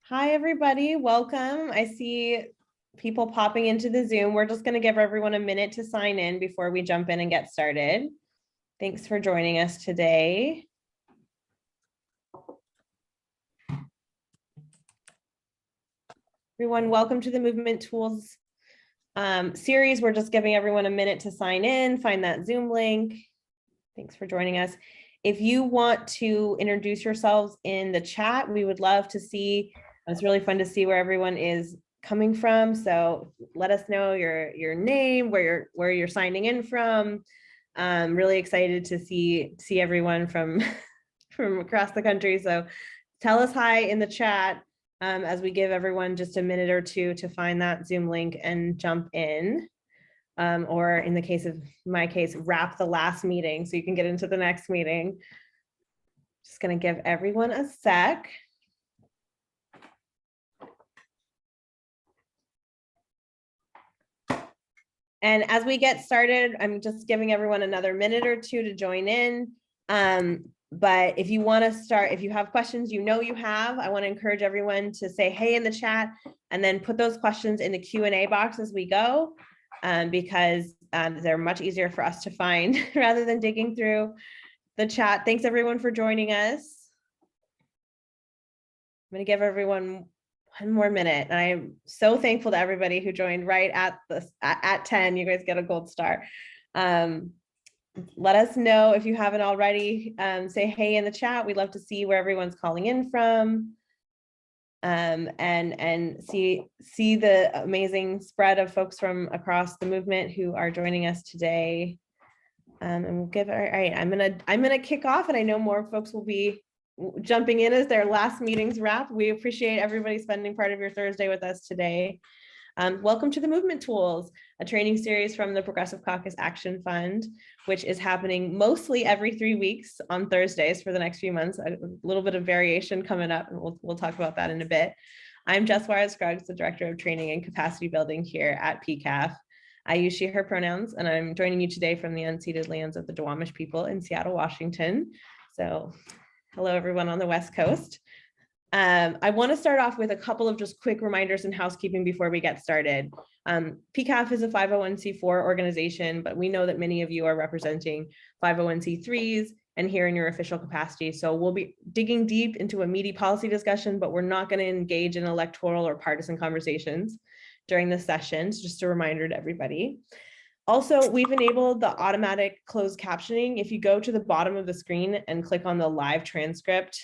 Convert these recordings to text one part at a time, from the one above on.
Hi, everybody. Welcome. I see people popping into the Zoom. We're just going to give everyone a minute to sign in before we jump in and get started. Thanks for joining us today. Everyone, welcome to the Movement Tools series. We're just giving everyone a minute to sign in, find that Zoom link. Thanks for joining us. If you want to introduce yourselves in the chat, we would love to see. It's really fun to see where everyone is coming from. So let us know your name, where you're signing in from. I'm really excited to see everyone from from across the country. So tell us hi in the chat as we give everyone just a minute or two to find that Zoom link and jump in. Or in the case of my case, wrap the last meeting so you can get into the next meeting. Just going to give everyone a sec. And as we get started, I'm just giving everyone another minute or two to join in. But if you want to start, if you have questions, you have, I want to encourage everyone to say hey in the chat and then put those questions in the Q&A box as we go, because they're much easier for us to find rather than digging through the chat. Thanks everyone for joining us. I'm going to give everyone one more minute. And I am so thankful to everybody who joined right at 10. You guys get a gold star. Let us know if you haven't already. Say hey in the chat. We'd love to see where everyone's calling in from. And see the amazing spread of folks from across the movement who are joining us today. And we'll give all right. I'm gonna kick off, and I know more folks will be jumping in as their last meetings wrap. We appreciate everybody spending part of your Thursday with us today. Welcome to the Movement Tools, a training series from the Progressive Caucus Action Fund, which is happening mostly every 3 weeks on Thursdays for the next few months. A little bit of variation coming up, and we'll talk about that in a bit. I'm Jess Juarez-Scruggs, the Director of Training and Capacity Building here at PCAF. I use she, her pronouns, and I'm joining you today from the unceded lands of the Duwamish people in Seattle, Washington. So hello, everyone on the West Coast. I want to start off with a couple of just quick reminders and housekeeping before we get started. PCAF is a 501c4 organization, but we know that many of you are representing 501c3s and here in your official capacity. So we'll be digging deep into a meaty policy discussion, but we're not going to engage in electoral or partisan conversations during this session. So just a reminder to everybody. Also, we've enabled the automatic closed captioning. If you go to the bottom of the screen and click on the live transcript,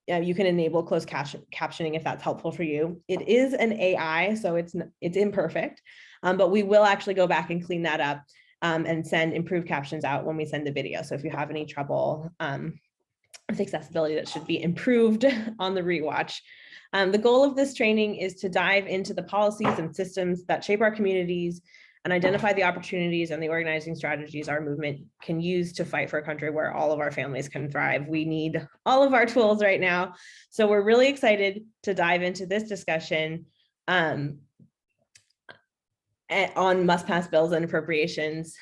you can enable closed captioning if that's helpful for you. It is an AI, so it's imperfect, but we will actually go back and clean that up and send improved captions out when we send the video. So if you have any trouble with accessibility, that should be improved on the rewatch. The goal of this training is to dive into the policies and systems that shape our communities and identify the opportunities and the organizing strategies our movement can use to fight for a country where all of our families can thrive. We need all of our tools right now. So we're really excited to dive into this discussion on must-pass bills and appropriations.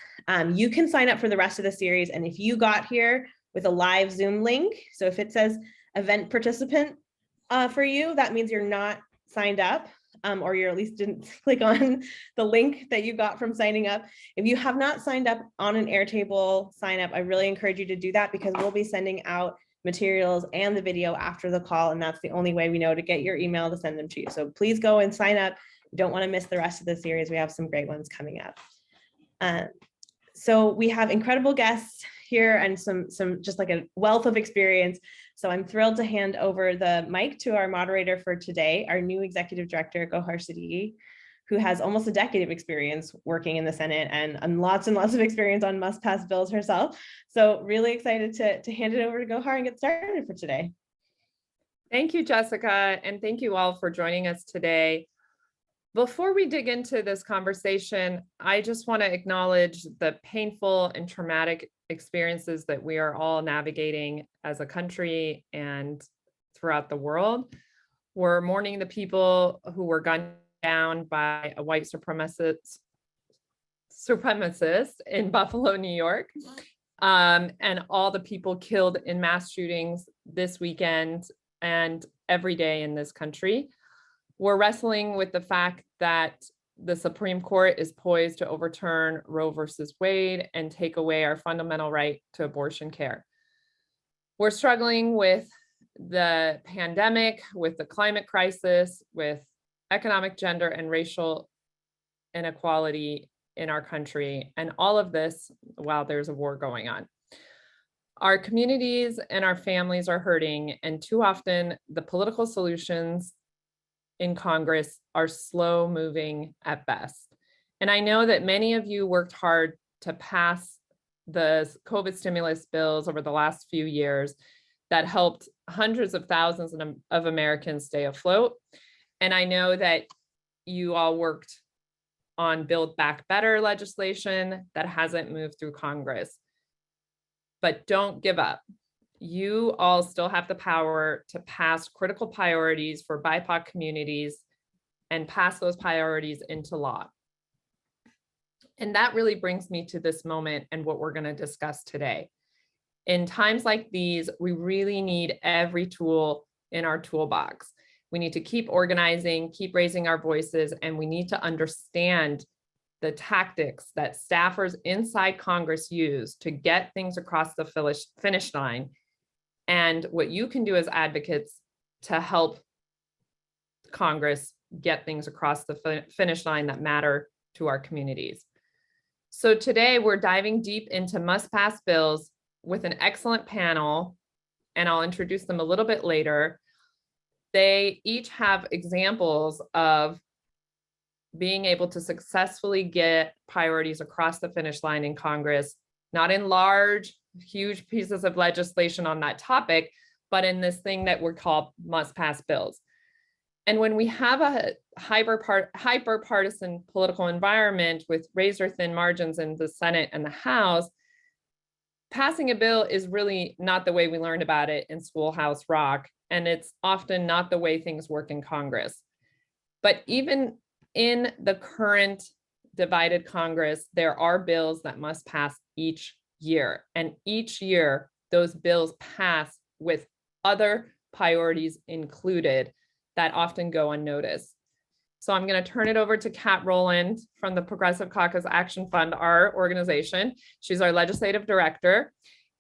You can sign up for the rest of the series, and if you got here with a live Zoom link, so if it says event participant for you, that means you're not signed up. Or you at least didn't click on the link that you got from signing up. If you have not signed up on an Airtable sign up, I really encourage you to do that, because we'll be sending out materials and the video after the call, and that's the only way we know to get your email to send them to you. So please go and sign up. You don't want to miss the rest of the series. We have some great ones coming up. So we have incredible guests here and some just like a wealth of experience. So I'm thrilled to hand over the mic to our moderator for today, our new executive director, Gohar Siddiqui, who has almost a decade of experience working in the Senate and lots of experience on must-pass bills herself. So really excited to hand it over to Gohar and get started for today. Thank you, Jessica, and thank you all for joining us today. Before we dig into this conversation, I just want to acknowledge the painful and traumatic experiences that we are all navigating as a country and throughout the world. We're mourning the people who were gunned down by a white supremacist in Buffalo, New York, and all the people killed in mass shootings this weekend and every day in this country. We're wrestling with the fact that the Supreme Court is poised to overturn Roe versus Wade and take away our fundamental right to abortion care. We're struggling with the pandemic, with the climate crisis, with economic, gender, and racial inequality in our country, and all of this while there's a war going on. Our communities and our families are hurting, and too often the political solutions in Congress are slow moving at best. And I know that many of you worked hard to pass the COVID stimulus bills over the last few years that helped hundreds of thousands of Americans stay afloat. And I know that you all worked on Build Back Better legislation that hasn't moved through Congress. But don't give up. You all still have the power to pass critical priorities for BIPOC communities and pass those priorities into law. And that really brings me to this moment and what we're going to discuss today. In times like these, we really need every tool in our toolbox. We need to keep organizing, keep raising our voices, and we need to understand the tactics that staffers inside Congress use to get things across the finish line, and what you can do as advocates to help Congress get things across the finish line that matter to our communities. So today we're diving deep into must-pass bills with an excellent panel, and I'll introduce them a little bit later. They each have examples of being able to successfully get priorities across the finish line in Congress, not in large, huge pieces of legislation on that topic, but in this thing that we're called must-pass bills. And when we have a hyper-partisan political environment with razor-thin margins in the Senate and the House, passing a bill is really not the way we learned about it in Schoolhouse Rock, and it's often not the way things work in Congress. But even in the current divided Congress, there are bills that must pass each year, and each year those bills pass with other priorities included that often go unnoticed. So I'm going to turn it over to Kat Rowland from the Progressive Caucus Action Fund, our organization. She's our legislative director,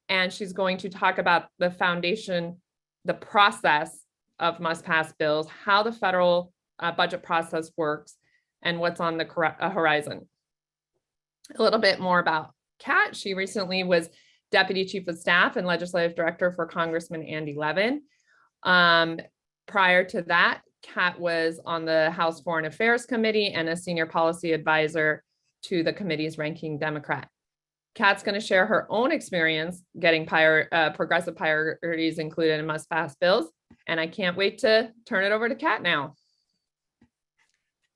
and she's going to talk about the foundation, the process of must-pass bills, how the federal budget process works, and what's on the horizon. A little bit more about Kat. She recently was Deputy Chief of Staff and Legislative Director for Congressman Andy Levin. Prior to that, Kat was on the House Foreign Affairs Committee and a senior policy advisor to the committee's ranking Democrat. Kat's going to share her own experience getting progressive priorities included in must-pass bills, and I can't wait to turn it over to Kat now.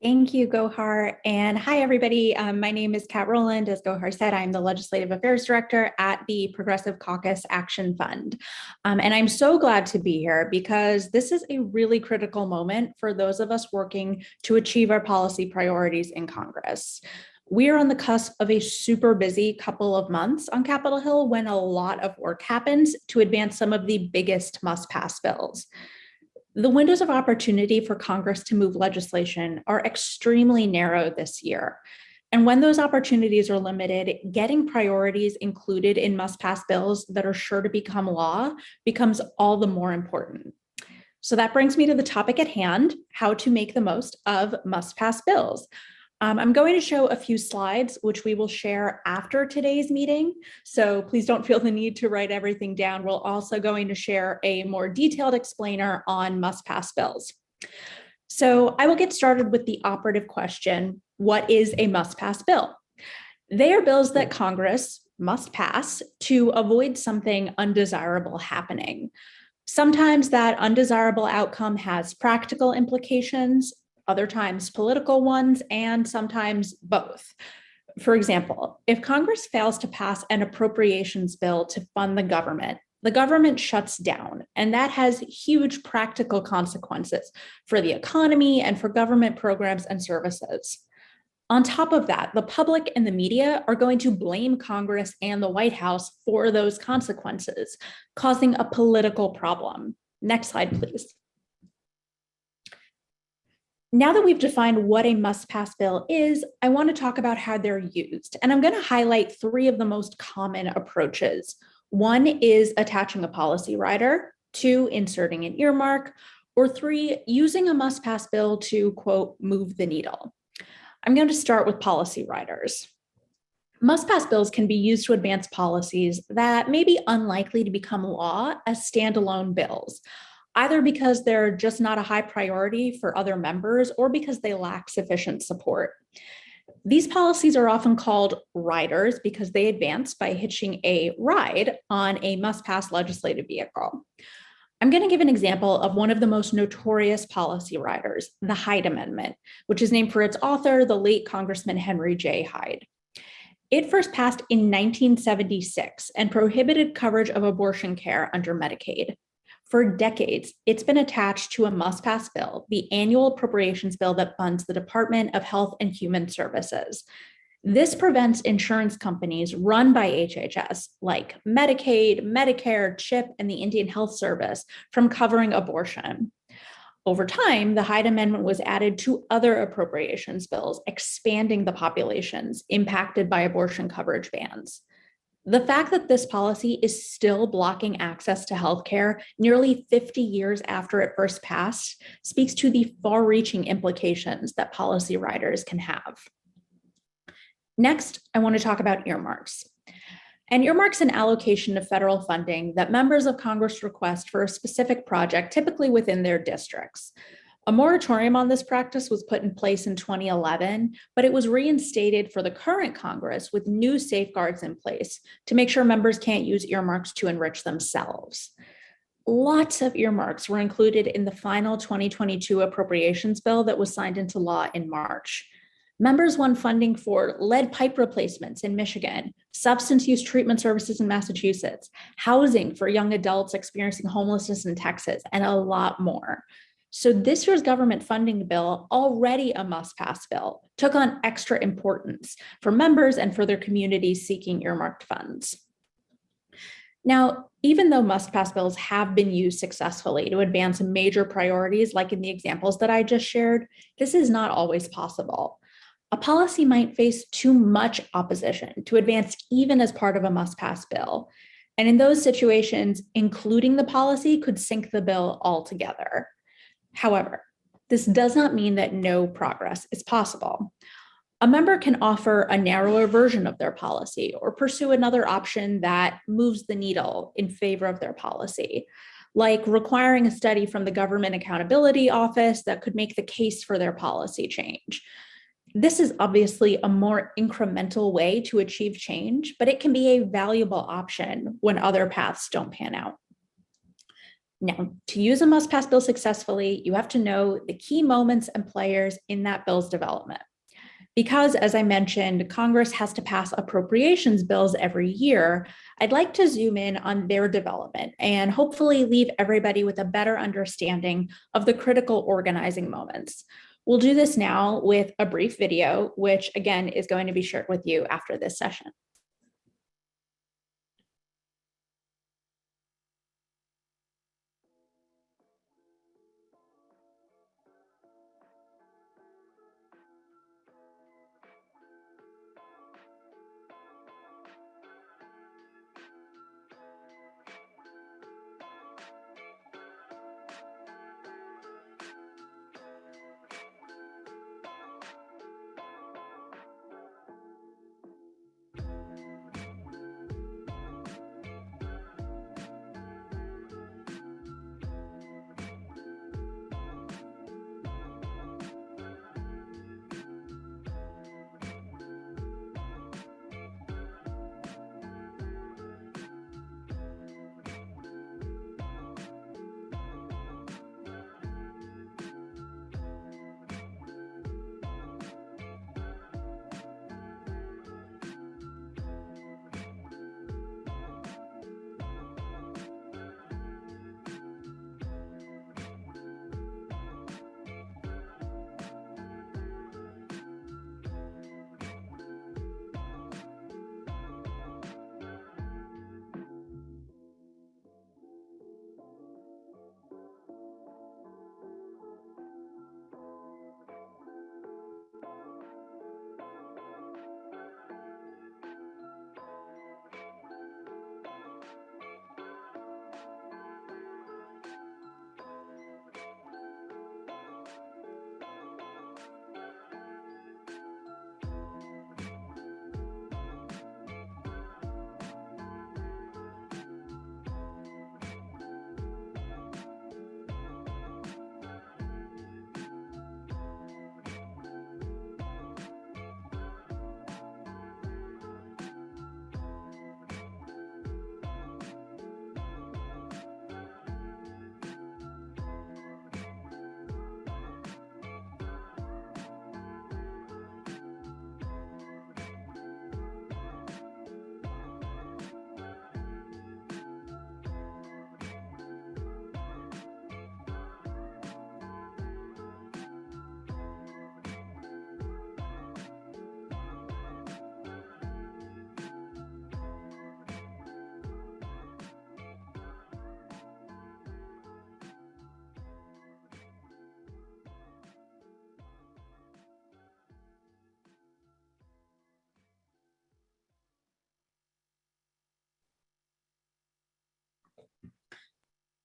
Thank you, Gohar. And hi, everybody. My name is Kat Rowland. As Gohar said, I'm the Legislative Affairs Director at the Progressive Caucus Action Fund. And I'm so glad to be here because this is a really critical moment for those of us working to achieve our policy priorities in Congress. We are on the cusp of a super busy couple of months on Capitol Hill when a lot of work happens to advance some of the biggest must-pass bills. The windows of opportunity for Congress to move legislation are extremely narrow this year. And when those opportunities are limited, getting priorities included in must-pass bills that are sure to become law becomes all the more important. So that brings me to the topic at hand, how to make the most of must-pass bills. I'm going to show a few slides, which we will share after today's meeting. So please don't feel the need to write everything down. We're also going to share a more detailed explainer on must-pass bills. So I will get started with the operative question, what is a must-pass bill? They are bills that Congress must pass to avoid something undesirable happening. Sometimes that undesirable outcome has practical implications, other times political ones, and sometimes both. For example, if Congress fails to pass an appropriations bill to fund the government shuts down, and that has huge practical consequences for the economy and for government programs and services. On top of that, the public and the media are going to blame Congress and the White House for those consequences, causing a political problem. Next slide, please. Now that we've defined what a must-pass bill is, I want to talk about how they're used. And I'm going to highlight three of the most common approaches. One is attaching a policy rider, two, inserting an earmark, or three, using a must-pass bill to, quote, move the needle. I'm going to start with policy riders. Must-pass bills can be used to advance policies that may be unlikely to become law as standalone bills, either because they're just not a high priority for other members or because they lack sufficient support. These policies are often called riders because they advance by hitching a ride on a must-pass legislative vehicle. I'm going to give an example of one of the most notorious policy riders, the Hyde Amendment, which is named for its author, the late Congressman Henry J. Hyde. It first passed in 1976 and prohibited coverage of abortion care under Medicaid. For decades, it's been attached to a must-pass bill, the annual appropriations bill that funds the Department of Health and Human Services. This prevents insurance companies run by HHS, like Medicaid, Medicare, CHIP, and the Indian Health Service, from covering abortion. Over time, the Hyde Amendment was added to other appropriations bills, expanding the populations impacted by abortion coverage bans. The fact that this policy is still blocking access to healthcare nearly 50 years after it first passed speaks to the far-reaching implications that policy riders can have. Next, I want to talk about earmarks. And earmarks an allocation of federal funding that members of Congress request for a specific project, typically within their districts. A moratorium on this practice was put in place in 2011, but it was reinstated for the current Congress with new safeguards in place to make sure members can't use earmarks to enrich themselves. Lots of earmarks were included in the final 2022 appropriations bill that was signed into law in March. Members won funding for lead pipe replacements in Michigan, substance use treatment services in Massachusetts, housing for young adults experiencing homelessness in Texas, and a lot more. So this year's government funding bill, already a must-pass bill, took on extra importance for members and for their communities seeking earmarked funds. Now, even though must-pass bills have been used successfully to advance major priorities, like in the examples that I just shared, this is not always possible. A policy might face too much opposition to advance even as part of a must-pass bill. And in those situations, including the policy could sink the bill altogether. However, this does not mean that no progress is possible. A member can offer a narrower version of their policy or pursue another option that moves the needle in favor of their policy, like requiring a study from the Government Accountability Office that could make the case for their policy change. This is obviously a more incremental way to achieve change, but it can be a valuable option when other paths don't pan out. Now, to use a must-pass bill successfully, you have to know the key moments and players in that bill's development. Because, as I mentioned, Congress has to pass appropriations bills every year, I'd like to zoom in on their development and hopefully leave everybody with a better understanding of the critical organizing moments. We'll do this now with a brief video, which again is going to be shared with you after this session.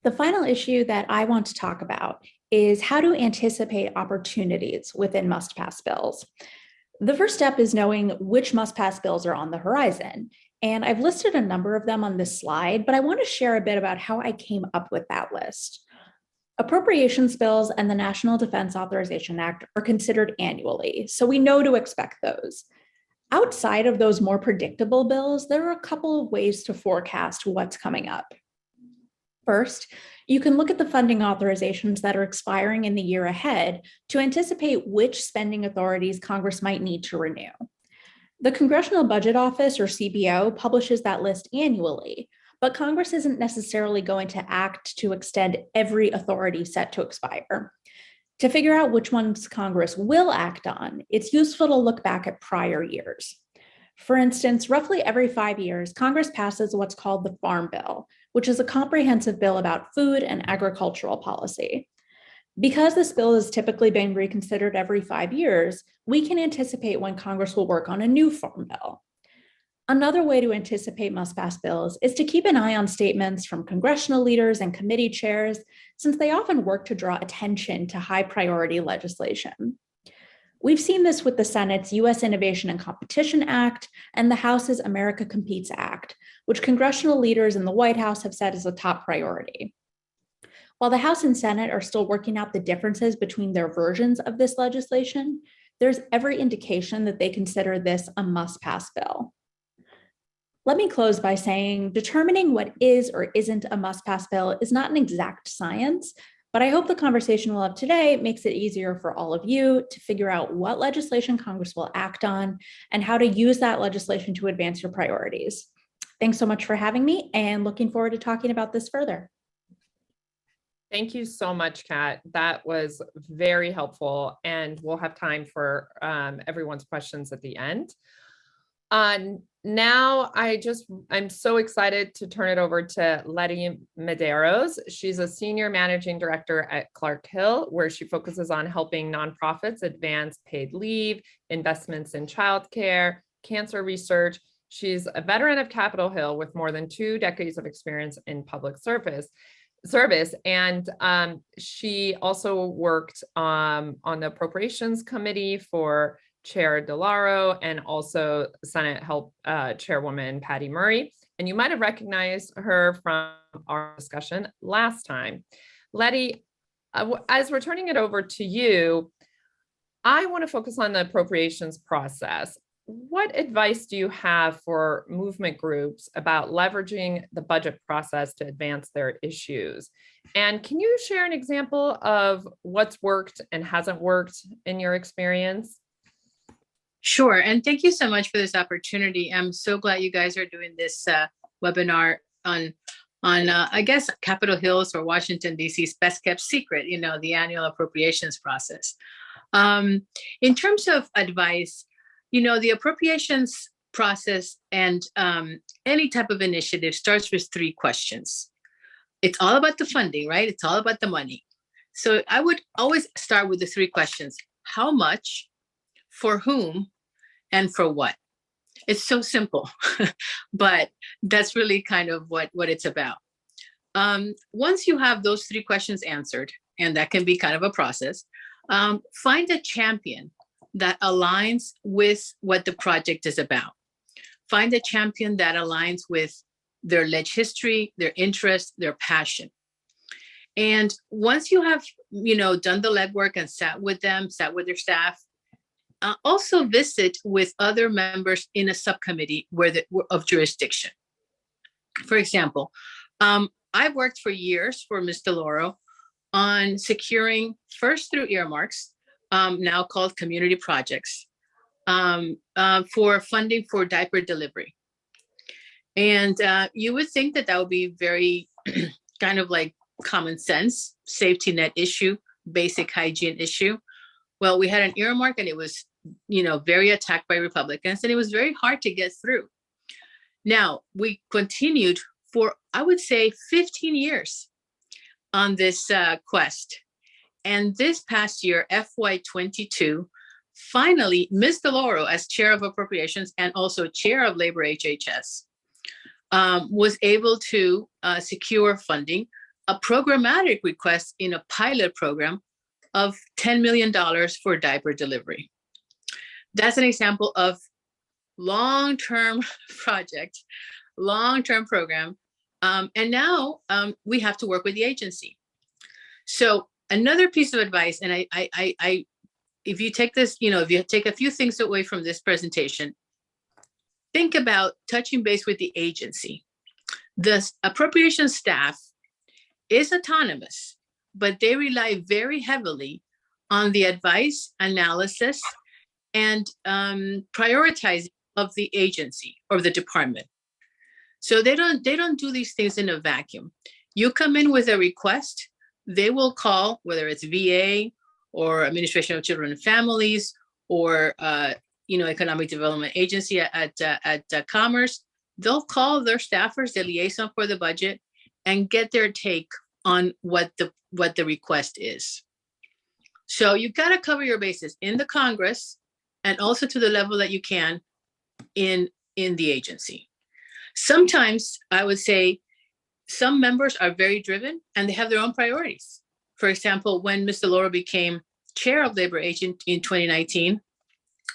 The final issue that I want to talk about is how to anticipate opportunities within must-pass bills. The first step is knowing which must-pass bills are on the horizon. And I've listed a number of them on this slide, but I want to share a bit about how I came up with that list. Appropriations bills and the National Defense Authorization Act are considered annually, so we know to expect those. Outside of those more predictable bills, there are a couple of ways to forecast what's coming up. First, you can look at the funding authorizations that are expiring in the year ahead to anticipate which spending authorities Congress might need to renew. The Congressional Budget Office, or CBO, publishes that list annually, but Congress isn't necessarily going to act to extend every authority set to expire. To figure out which ones Congress will act on, it's useful to look back at prior years. For instance, roughly every 5 years, Congress passes what's called the Farm Bill, which is a comprehensive bill about food and agricultural policy. Because this bill has typically been reconsidered every 5 years, we can anticipate when Congress will work on a new Farm Bill. Another way to anticipate must-pass bills is to keep an eye on statements from congressional leaders and committee chairs, since they often work to draw attention to high-priority legislation. We've seen this with the Senate's U.S. Innovation and Competition Act and the House's America Competes Act, which congressional leaders in the White House have said is a top priority. While the House and Senate are still working out the differences between their versions of this legislation, there's every indication that they consider this a must-pass bill. Let me close by saying determining what is or isn't a must-pass bill is not an exact science, but I hope the conversation we'll have today makes it easier for all of you to figure out what legislation Congress will act on and how to use that legislation to advance your priorities. Thanks so much for having me, and looking forward to talking about this further. Thank you so much, Kat. That was very helpful, and we'll have time for everyone's questions at the end. Now I'm so excited to turn it over to Letty Medeiros. She's a senior managing director at Clark Hill, where she focuses on helping nonprofits advance paid leave, investments in childcare, cancer research. She's a veteran of Capitol Hill with more than 2 decades of experience in public service. And she also worked on the Appropriations Committee for Chair DeLauro and also Senate Help Chairwoman Patty Murray. And you might have recognized her from our discussion last time. Letty, as we're turning it over to you, I want to focus on the appropriations process. What advice do you have for movement groups about leveraging the budget process to advance their issues? And can you share an example of what's worked and hasn't worked in your experience? Sure. And thank you so much for this opportunity. I'm so glad you guys are doing this webinar on I guess, Capitol Hill's or Washington, D.C.'s best kept secret, the annual appropriations process. In terms of advice, the appropriations process and any type of initiative starts with 3 questions. It's all about the funding, right? It's all about the money. So I would always start with the 3 questions. How much, for whom, and for what? It's so simple, but that's really kind of what it's about. Once you have those 3 questions answered, and that can be kind of a process, find a champion that aligns with what the project is about. Find a champion that aligns with their ledge history, their interest, their passion. And once you have, done the legwork and sat with them, sat with their staff, also visit with other members in a subcommittee of jurisdiction. For example, I've worked for years for Ms. DeLauro on securing, first through earmarks, now called community projects, for funding for diaper delivery. And you would think that would be very kind of like common sense, safety net issue, basic hygiene issue. Well, we had an earmark and it was, very attacked by Republicans, and it was very hard to get through. Now, we continued for, I would say, 15 years on this quest. And this past year, FY22, finally, Ms. DeLauro, as chair of appropriations and also chair of Labor HHS, was able to secure funding a programmatic request in a pilot program of $10 million for diaper delivery. That's an example of long-term project, long-term program. And now we have to work with the agency. So another piece of advice, and I if you take this, if you take a few things away from this presentation, think about touching base with the agency. The appropriations staff is autonomous, but they rely very heavily on the advice, analysis, and prioritizing of the agency or the department. So they don't do these things in a vacuum. You come in with a request, they will call, whether it's VA or Administration of Children and Families or Economic Development Agency at Commerce. They'll call their staffers, the liaison for the budget, and get their take on what the request is. So you've got to cover your bases in the Congress and also to the level that you can in the agency. Sometimes I would say some members are very driven and they have their own priorities. For example, when Mr. Lauro became chair of Labor Agent in 2019,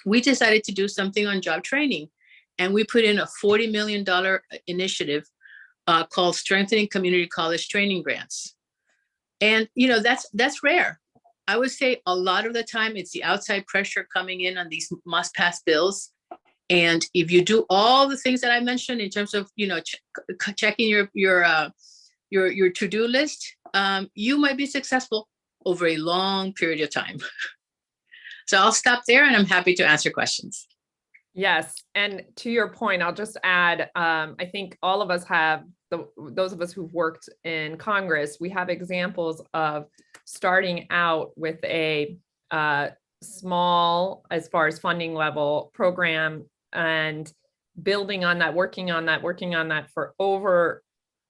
we decided to do something on job training. And we put in a $40 million initiative called Strengthening Community College Training Grants. And, that's rare. I would say a lot of the time it's the outside pressure coming in on these must-pass bills. And if you do all the things that I mentioned in terms of, checking your to-do list, you might be successful over a long period of time. So I'll stop there and I'm happy to answer questions. Yes. And to your point, I'll just add, I think all of us have, those of us who've worked in Congress, we have examples of starting out with a small, as far as funding level program, and building on that, working on that for over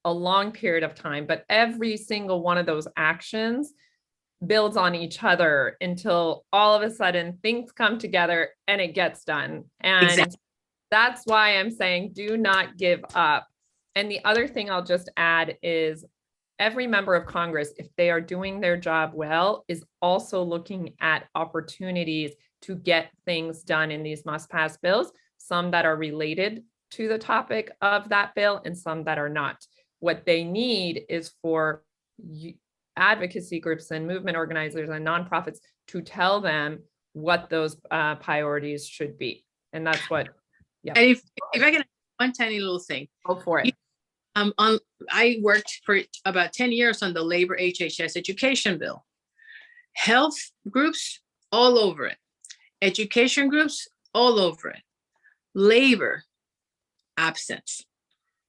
a long period of time. But every single one of those actions builds on each other until all of a sudden things come together and it gets done. And exactly. That's why I'm saying do not give up. And the other thing I'll just add is every member of Congress, if they are doing their job well, is also looking at opportunities to get things done in these must-pass bills, some that are related to the topic of that bill and some that are not. What they need is for advocacy groups and movement organizers and nonprofits to tell them what those priorities should be. And that's what, yeah. And if I can, one tiny little thing. Go for it. I worked for about 10 years on the labor HHS education bill. Health groups, all over it. Education groups, all over it. Labor, absence.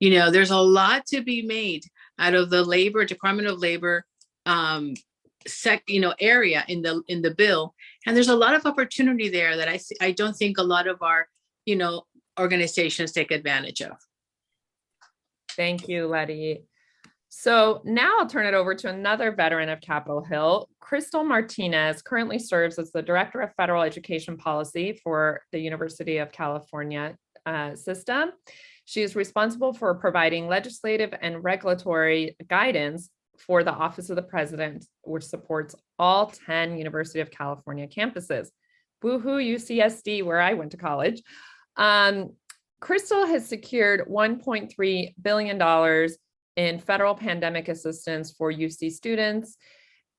There's a lot to be made out of the labor, Department of Labor area in the bill. And there's a lot of opportunity there that I don't think a lot of our, organizations take advantage of. Thank you, Letty. So now I'll turn it over to another veteran of Capitol Hill. Crystal Martinez currently serves as the Director of Federal Education Policy for the University of California system. She is responsible for providing legislative and regulatory guidance for the Office of the President, which supports all 10 University of California campuses. Woohoo, UCSD, where I went to college. Crystal has secured $1.3 billion in federal pandemic assistance for UC students,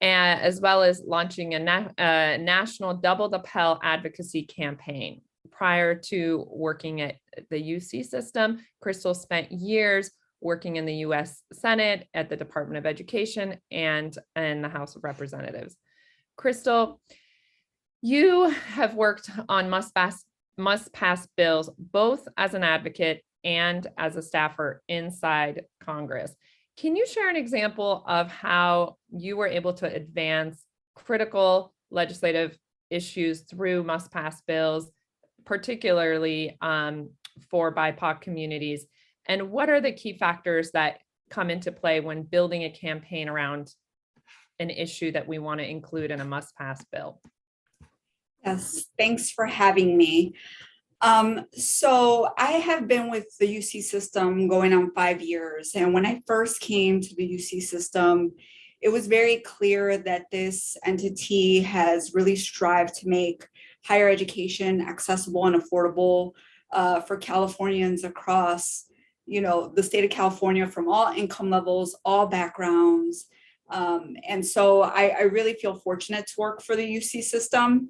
as well as launching a national Double the Pell advocacy campaign. Prior to working at the UC system, Crystal spent years working in the US Senate, at the Department of Education, and in the House of Representatives. Crystal, you have worked on must-pass bills, both as an advocate and as a staffer inside Congress. Can you share an example of how you were able to advance critical legislative issues through must-pass bills, particularly for BIPOC communities? And what are the key factors that come into play when building a campaign around an issue that we want to include in a must-pass bill? Yes, thanks for having me. So I have been with the UC system going on 5 years. And when I first came to the UC system, it was very clear that this entity has really strived to make higher education accessible and affordable for Californians across, the state of California, from all income levels, all backgrounds. And so I really feel fortunate to work for the UC system.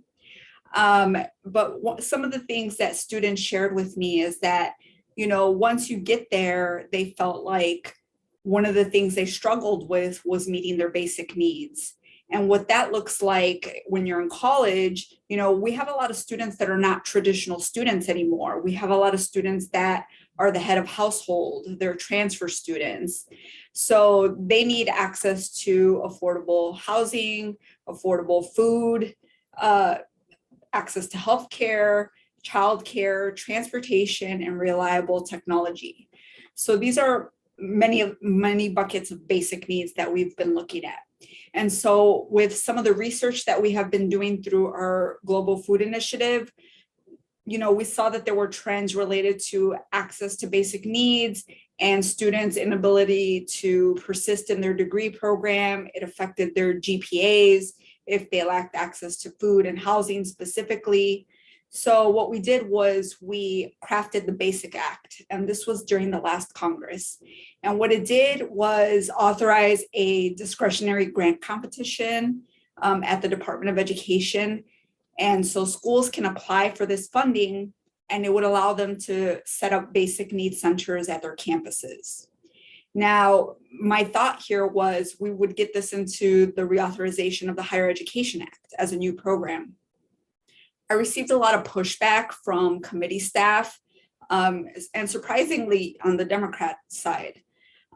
But some of the things that students shared with me is that, once you get there, they felt like one of the things they struggled with was meeting their basic needs. And what that looks like when you're in college, we have a lot of students that are not traditional students anymore. We have a lot of students that are the head of household, they're transfer students. So they need access to affordable housing, affordable food, access to healthcare, childcare, transportation, and reliable technology. So these are many buckets of basic needs that we've been looking at. And so with some of the research that we have been doing through our Global Food Initiative, we saw that there were trends related to access to basic needs and students' inability to persist in their degree program. It affected their GPAs if they lacked access to food and housing specifically. So what we did was we crafted the Basic Act, and this was during the last Congress. And what it did was authorize a discretionary grant competition at the Department of Education. And so schools can apply for this funding, and it would allow them to set up basic needs centers at their campuses. Now, my thought here was we would get this into the reauthorization of the Higher Education Act as a new program. I received a lot of pushback from committee staff, and surprisingly on the Democrat side.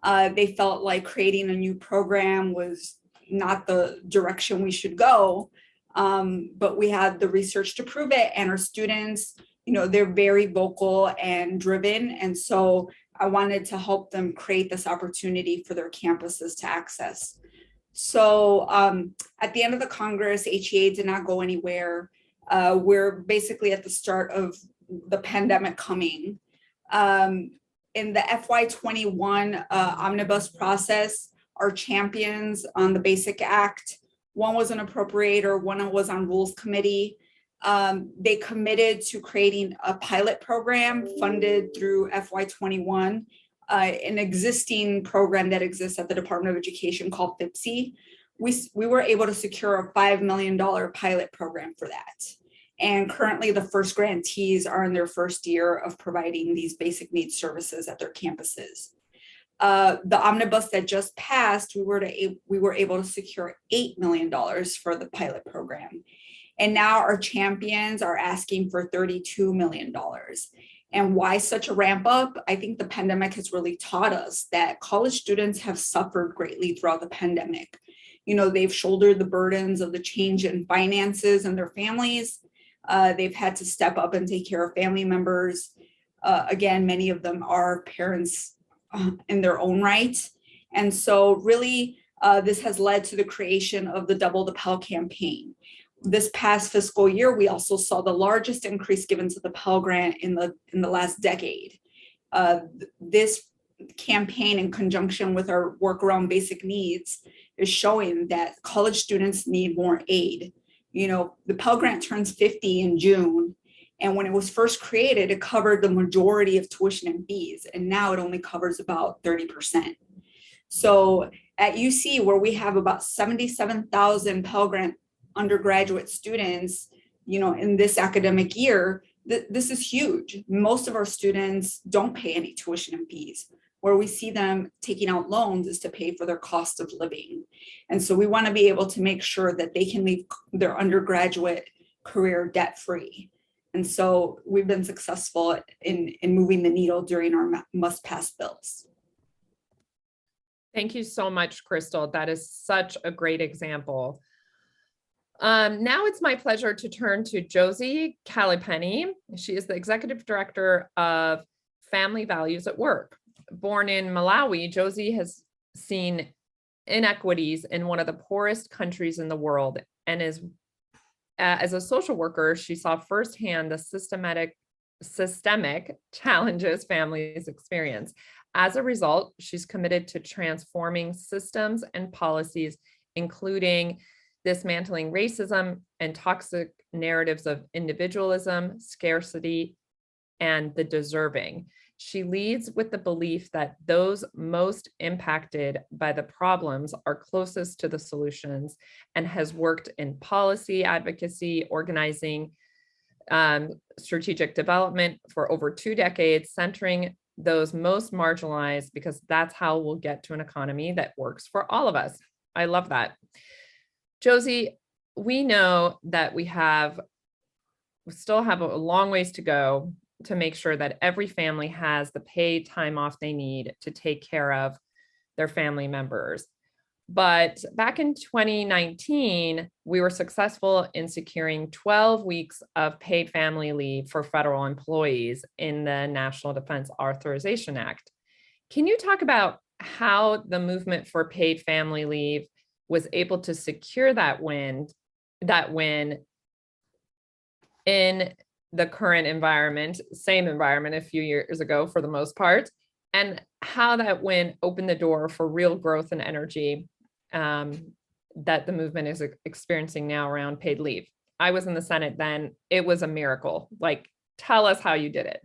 They felt like creating a new program was not the direction we should go, but we had the research to prove it, and our students, they're very vocal and driven, and so I wanted to help them create this opportunity for their campuses to access. So at the end of the Congress, HEA did not go anywhere. We're basically at the start of the pandemic coming. In the FY21 omnibus process, our champions on the Basic Act, one was an appropriator, one was on Rules Committee. They committed to creating a pilot program funded through FY21, an existing program that exists at the Department of Education called FIPSI. We were able to secure a $5 million pilot program for that. And currently the first grantees are in their first year of providing these basic needs services at their campuses. The omnibus that just passed, we were able to secure $8 million for the pilot program. And now our champions are asking for $32 million. And why such a ramp up? I think the pandemic has really taught us that college students have suffered greatly throughout the pandemic. They've shouldered the burdens of the change in finances and their families. They've had to step up and take care of family members. Again, many of them are parents in their own right. And so really, this has led to the creation of the Double the Pell campaign. This past fiscal year, we also saw the largest increase given to the Pell Grant in the last decade. This campaign, in conjunction with our work around basic needs, is showing that college students need more aid. The Pell Grant turns 50 in June, and when it was first created, it covered the majority of tuition and fees, and now it only covers about 30%. So at UC, where we have about 77,000 Pell Grant undergraduate students, in this academic year, this is huge. Most of our students don't pay any tuition and fees. Where we see them taking out loans is to pay for their cost of living. And so we want to be able to make sure that they can leave their undergraduate career debt-free. And so we've been successful in moving the needle during our must-pass bills. Thank you so much, Crystal. That is such a great example. Now it's my pleasure to turn to Josie Calipenny. She is the Executive Director of Family Values at Work. Born in Malawi, Josie has seen inequities in one of the poorest countries in the world, and as a social worker, she saw firsthand the systematic systemic challenges families experience. As a result, she's committed to transforming systems and policies, including dismantling racism and toxic narratives of individualism, scarcity, and the deserving. She leads with the belief that those most impacted by the problems are closest to the solutions, and has worked in policy advocacy, organizing, strategic development for over 2 decades, centering those most marginalized, because that's how we'll get to an economy that works for all of us. I love that. Josie, we know that we still have a long ways to go to make sure that every family has the paid time off they need to take care of their family members. But back in 2019, we were successful in securing 12 weeks of paid family leave for federal employees in the National Defense Authorization Act. Can you talk about how the movement for paid family leave was able to secure that win in the current environment, same environment a few years ago for the most part, and how that win opened the door for real growth and energy that the movement is experiencing now around paid leave? I was in the Senate then. It was a miracle. Like, tell us how you did it.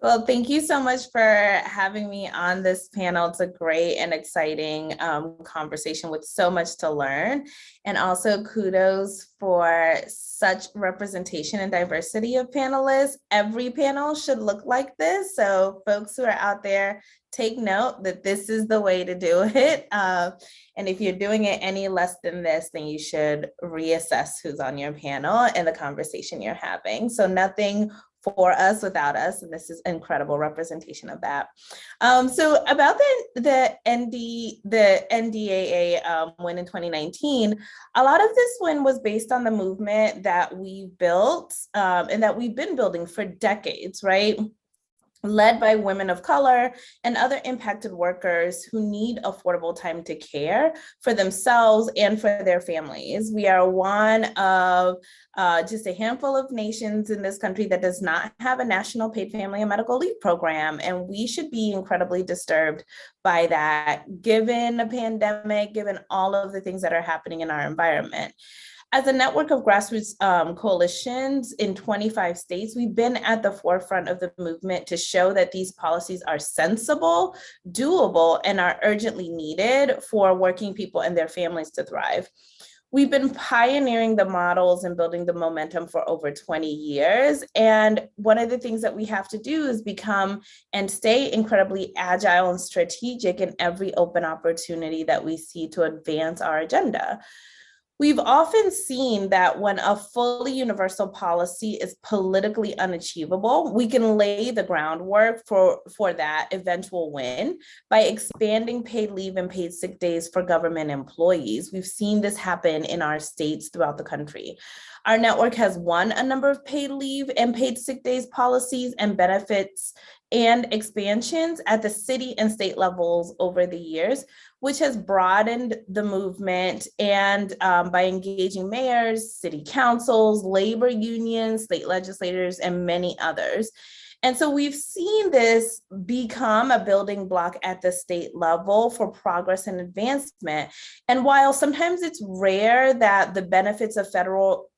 Well, thank you so much for having me on this panel. It's a great and exciting conversation with so much to learn. And also kudos for such representation and diversity of panelists. Every panel should look like this. So folks who are out there, take note that this is the way to do it. And if you're doing it any less than this, then you should reassess who's on your panel and the conversation you're having. So nothing for us without us, and this is incredible representation of that. So about the NDAA win in 2019, a lot of this win was based on the movement that we built and that we've been building for decades, right? Led by women of color and other impacted workers who need affordable time to care for themselves and for their families. We are one of just a handful of nations in this country that does not have a national paid family and medical leave program. And we should be incredibly disturbed by that, given the pandemic, given all of the things that are happening in our environment. As a network of grassroots coalitions in 25 states, we've been at the forefront of the movement to show that these policies are sensible, doable, and are urgently needed for working people and their families to thrive. We've been pioneering the models and building the momentum for over 20 years. And one of the things that we have to do is become and stay incredibly agile and strategic in every open opportunity that we see to advance our agenda. We've often seen that when a fully universal policy is politically unachievable, we can lay the groundwork for that eventual win by expanding paid leave and paid sick days for government employees. We've seen this happen in our states throughout the country. Our network has won a number of paid leave and paid sick days policies and benefits and expansions at the city and state levels over the years, which has broadened the movement and by engaging mayors, city councils, labor unions, state legislators, and many others. And so we've seen this become a building block at the state level for progress and advancement. And while sometimes it's rare that the benefits of federal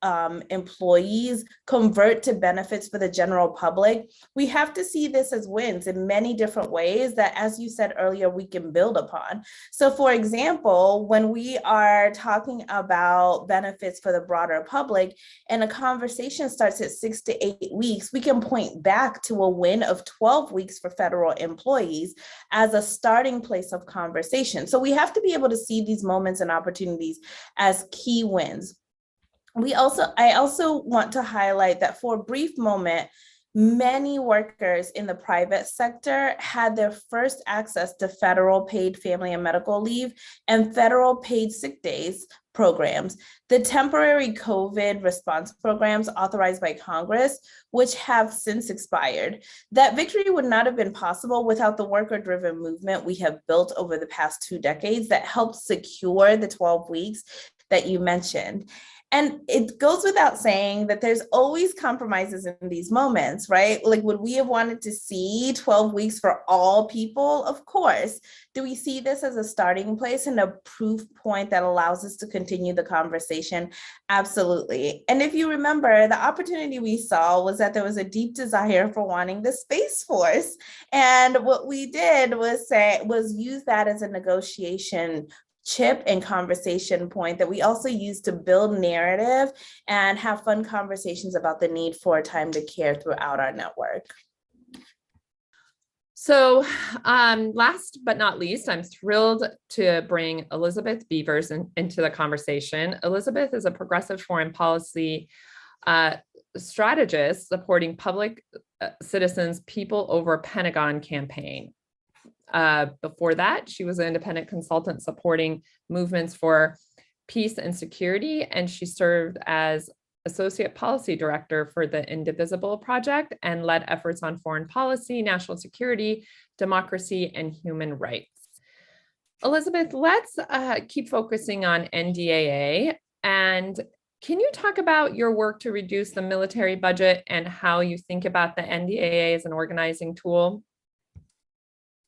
employees convert to benefits for the general public, we have to see this as wins in many different ways that, as you said earlier, we can build upon. So for example, when we are talking about benefits for the broader public and a conversation starts at 6 to 8 weeks, we can point back to a win of 12 weeks for federal employees as a starting place of conversation. So we have to be able to see these moments and opportunities as key wins. I also want to highlight that for a brief moment, many workers in the private sector had their first access to federal paid family and medical leave and federal paid sick days programs, the temporary COVID response programs authorized by Congress, which have since expired. That victory would not have been possible without the worker-driven movement we have built over the past 2 decades that helped secure the 12 weeks that you mentioned. And it goes without saying that there's always compromises in these moments, right? Like, would we have wanted to see 12 weeks for all people? Of course. Do we see this as a starting place and a proof point that allows us to continue the conversation? Absolutely. And if you remember, the opportunity we saw was that there was a deep desire for wanting the Space Force. And what we did was use that as a negotiation chip and conversation point that we also use to build narrative and have fun conversations about the need for time to care throughout our network. So last but not least, I'm thrilled to bring Elizabeth Beavers into the conversation. Elizabeth is a progressive foreign policy strategist supporting public citizens' People Over Pentagon campaign. Before that, she was an independent consultant supporting movements for peace and security, and she served as associate policy director for the Indivisible Project and led efforts on foreign policy, national security, democracy, and human rights. Elizabeth, let's keep focusing on NDAA. And can you talk about your work to reduce the military budget and how you think about the NDAA as an organizing tool?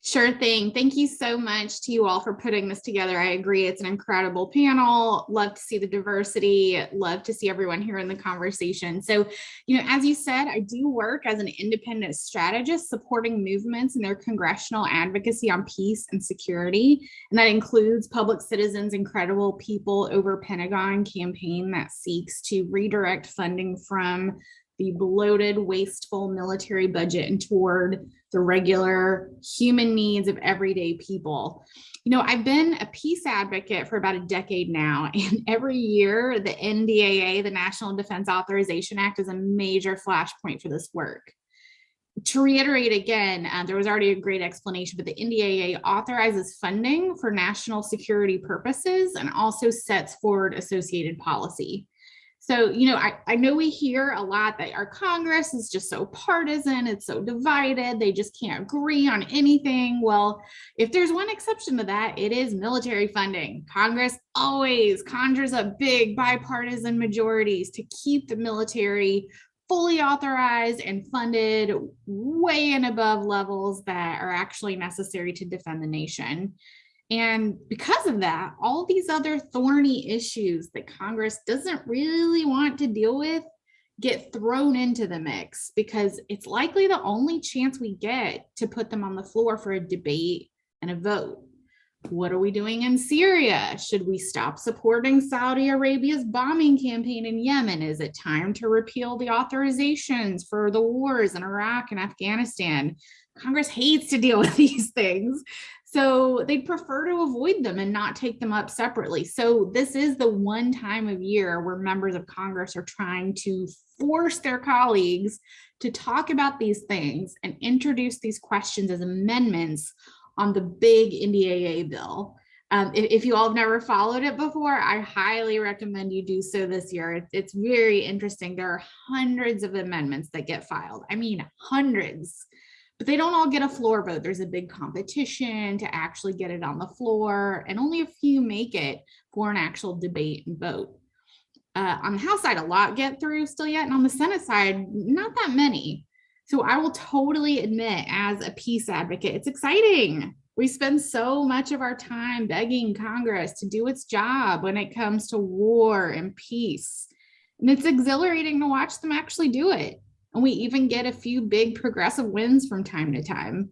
Sure thing. Thank you so much to you all for putting this together. I agree. It's an incredible panel. Love to see the diversity. Love to see everyone here in the conversation. So, as you said, I do work as an independent strategist supporting movements in their congressional advocacy on peace and security. And that includes Public Citizens' Incredible People Over Pentagon campaign that seeks to redirect funding from the bloated, wasteful military budget and toward the regular human needs of everyday people. I've been a peace advocate for about a decade now, and every year the NDAA, the National Defense Authorization Act, is a major flashpoint for this work. To reiterate again, there was already a great explanation, but the NDAA authorizes funding for national security purposes and also sets forward associated policy. So, I know we hear a lot that our Congress is just so partisan, it's so divided, they just can't agree on anything. Well, if there's one exception to that, it is military funding. Congress always conjures up big bipartisan majorities to keep the military fully authorized and funded way and above levels that are actually necessary to defend the nation. And because of that, all these other thorny issues that Congress doesn't really want to deal with get thrown into the mix because it's likely the only chance we get to put them on the floor for a debate and a vote. What are we doing in Syria? Should we stop supporting Saudi Arabia's bombing campaign in Yemen? Is it time to repeal the authorizations for the wars in Iraq and Afghanistan? Congress hates to deal with these things. So they'd prefer to avoid them and not take them up separately. So this is the one time of year where members of Congress are trying to force their colleagues to talk about these things and introduce these questions as amendments on the big NDAA bill. If you all have never followed it before, I highly recommend you do so this year. It's very interesting. There are hundreds of amendments that get filed. I mean, hundreds. But they don't all get a floor vote. There's a big competition to actually get it on the floor, and only a few make it for an actual debate and vote. On the House side, a lot get through still yet, and on the Senate side, not that many. So I will totally admit, as a peace advocate, it's exciting. We spend so much of our time begging Congress to do its job when it comes to war and peace. And it's exhilarating to watch them actually do it. And we even get a few big progressive wins from time to time.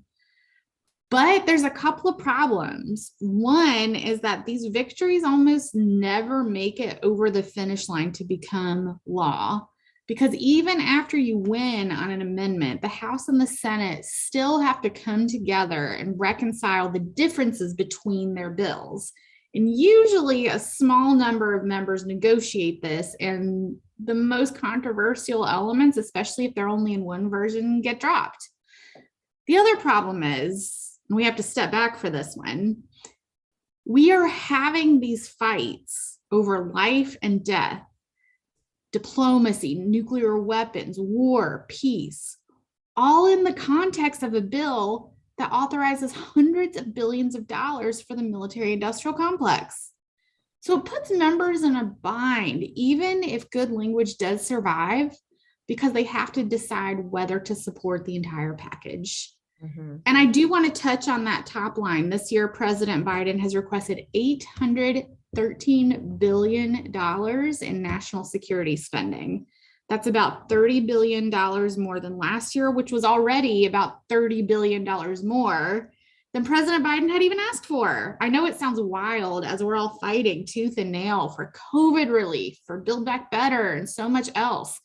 But there's a couple of problems. One is that these victories almost never make it over the finish line to become law. Because even after you win on an amendment, the House and the Senate still have to come together and reconcile the differences between their bills. And usually a small number of members negotiate this, and the most controversial elements, especially if they're only in one version, get dropped. The other problem is, and we have to step back for this one, we are having these fights over life and death, diplomacy, nuclear weapons, war, peace, all in the context of a bill that authorizes hundreds of billions of dollars for the military industrial complex. So it puts members in a bind, even if good language does survive, because they have to decide whether to support the entire package. And I do want to touch on that top line. This year, President Biden has requested $813 billion in national security spending. That's about $30 billion more than last year, which was already about $30 billion more than President Biden had even asked for. I know it sounds wild as we're all fighting tooth and nail for COVID relief, for Build Back Better, and so much else.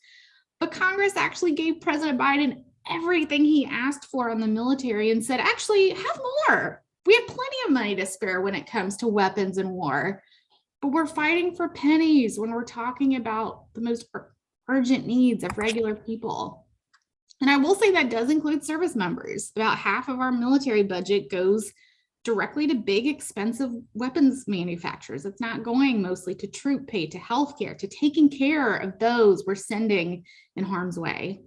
But Congress actually gave President Biden everything he asked for on the military and said, actually, have more. We have plenty of money to spare when it comes to weapons and war. But we're fighting for pennies when we're talking about the most urgent needs of regular people. And I will say that does include service members. About half of our military budget goes directly to big, expensive weapons manufacturers. It's not going mostly to troop pay, to healthcare, to taking care of those we're sending in harm's way.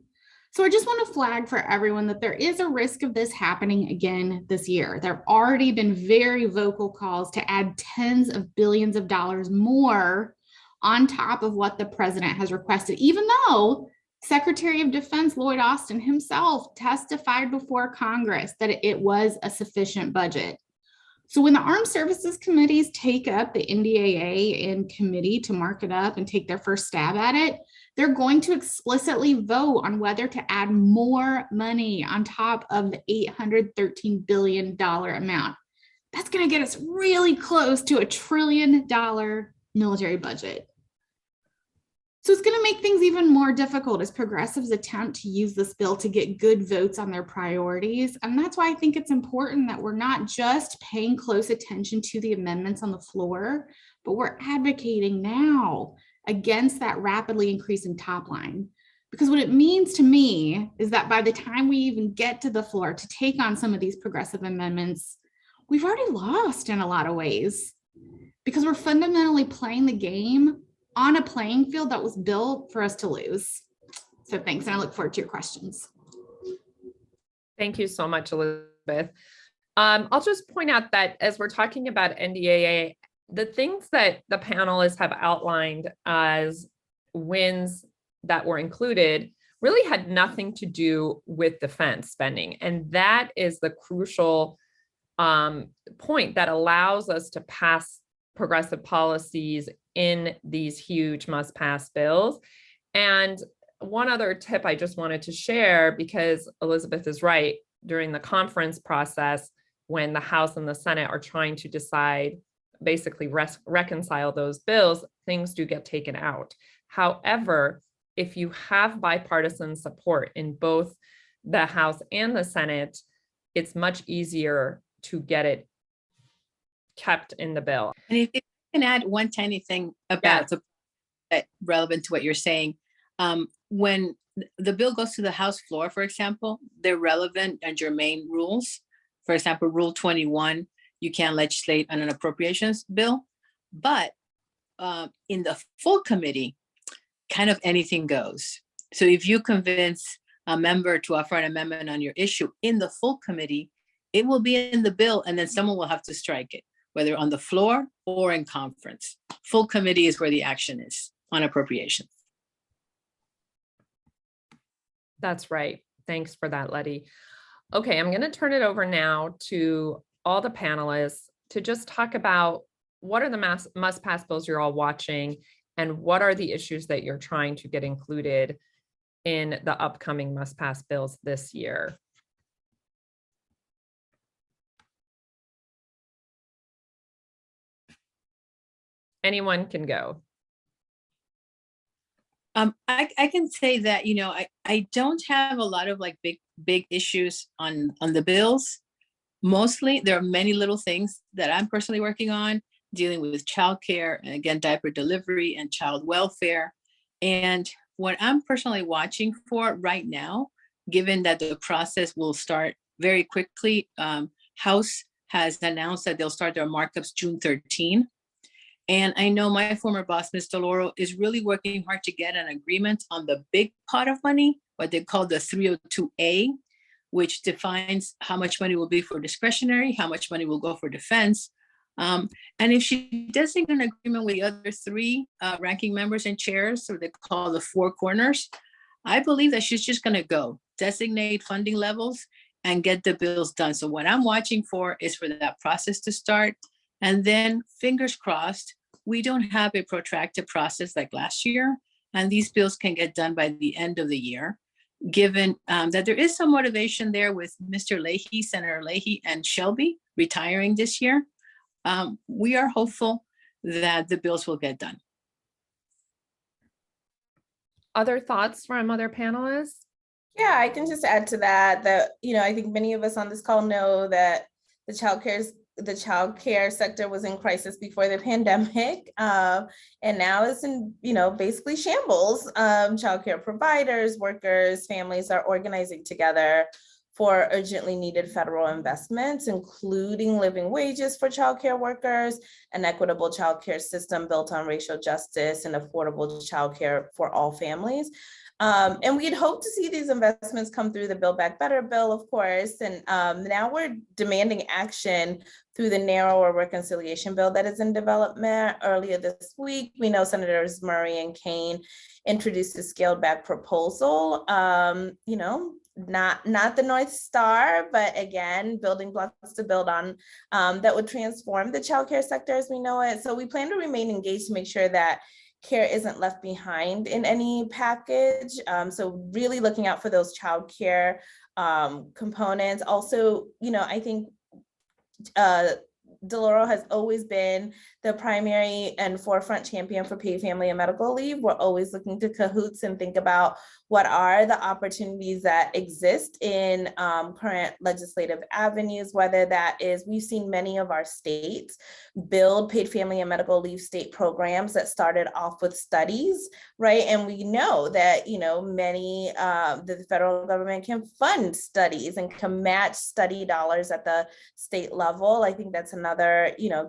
So I just want to flag for everyone that there is a risk of this happening again this year. There have already been very vocal calls to add tens of billions of dollars more on top of what the president has requested, even though Secretary of Defense Lloyd Austin himself testified before Congress that it was a sufficient budget. So when the Armed Services Committees take up the NDAA in committee to mark it up and take their first stab at it, they're going to explicitly vote on whether to add more money on top of the $813 billion amount. That's going to get us really close to $1 trillion military budget. So it's going to make things even more difficult as progressives attempt to use this bill to get good votes on their priorities. And that's why I think it's important that we're not just paying close attention to the amendments on the floor, but we're advocating now against that rapidly increasing top line. Because what it means to me is that by the time we even get to the floor to take on some of these progressive amendments, we've already lost in a lot of ways, because we're fundamentally playing the game on a playing field that was built for us to lose. So thanks, and I look forward to your questions. Thank you so much, Elizabeth. I'll just point out that as we're talking about NDAA, the things that the panelists have outlined as wins that were included really had nothing to do with defense spending. And that is the crucial point that allows us to pass progressive policies in these huge must-pass bills. And one other tip I just wanted to share, because Elizabeth is right, during the conference process, when the House and the Senate are trying to decide, basically reconcile those bills, things do get taken out. However, if you have bipartisan support in both the House and the Senate, it's much easier to get it kept in the bill. And if I can add one tiny thing about that relevant to what you're saying, when the bill goes to the House floor, for example, they're relevant and germane rules. For example, Rule 21, you can't legislate on an appropriations bill, but in the full committee, kind of anything goes. So if you convince a member to offer an amendment on your issue in the full committee, it will be in the bill, and then someone will have to strike it, whether on the floor or in conference. Full committee is where the action is on appropriations. That's right. Thanks for that, Letty. Okay, I'm going to turn it over now to all the panelists to just talk about what are the must-pass bills you're all watching, and what are the issues that you're trying to get included in the upcoming must-pass bills this year. Anyone can go. I can say that, I don't have a lot of like big issues on the bills. Mostly, there are many little things that I'm personally working on, dealing with childcare, and again, diaper delivery and child welfare. And what I'm personally watching for right now, given that the process will start very quickly, House has announced that they'll start their markups June 13. And I know my former boss, Ms. DeLauro, is really working hard to get an agreement on the big pot of money, what they call the 302A, which defines how much money will be for discretionary, how much money will go for defense. And if she doesn't get an agreement with the other three ranking members and chairs, so they call the four corners, I believe that she's just going to go designate funding levels and get the bills done. So what I'm watching for is for that process to start. And then fingers crossed, we don't have a protracted process like last year. And these bills can get done by the end of the year, given that there is some motivation there with Mr. Leahy, Senator Leahy, and Shelby retiring this year. We are hopeful that the bills will get done. Other thoughts from other panelists? Yeah, I can just add to that, I think many of us on this call know that the childcare sector was in crisis before the pandemic, and now it's in, basically shambles. Childcare providers, workers, families are organizing together for urgently needed federal investments, including living wages for childcare workers, an equitable childcare system built on racial justice, and affordable childcare for all families. And we'd hope to see these investments come through the Build Back Better bill, of course. And now we're demanding action through the narrower reconciliation bill that is in development. Earlier this week, we know Senators Murray and Kane introduced a scaled back proposal, not the North Star, but again, building blocks to build on that would transform the childcare sector as we know it. So we plan to remain engaged to make sure that care isn't left behind in any package. So really looking out for those childcare components. Also, I think DeLauro has always been the primary and forefront champion for paid family and medical leave. We're always looking to cahoots and think about what are the opportunities that exist in current legislative avenues, whether that is, we've seen many of our states build paid family and medical leave state programs that started off with studies, right? And we know that, many, the federal government can fund studies and can match study dollars at the state level. I think that's another,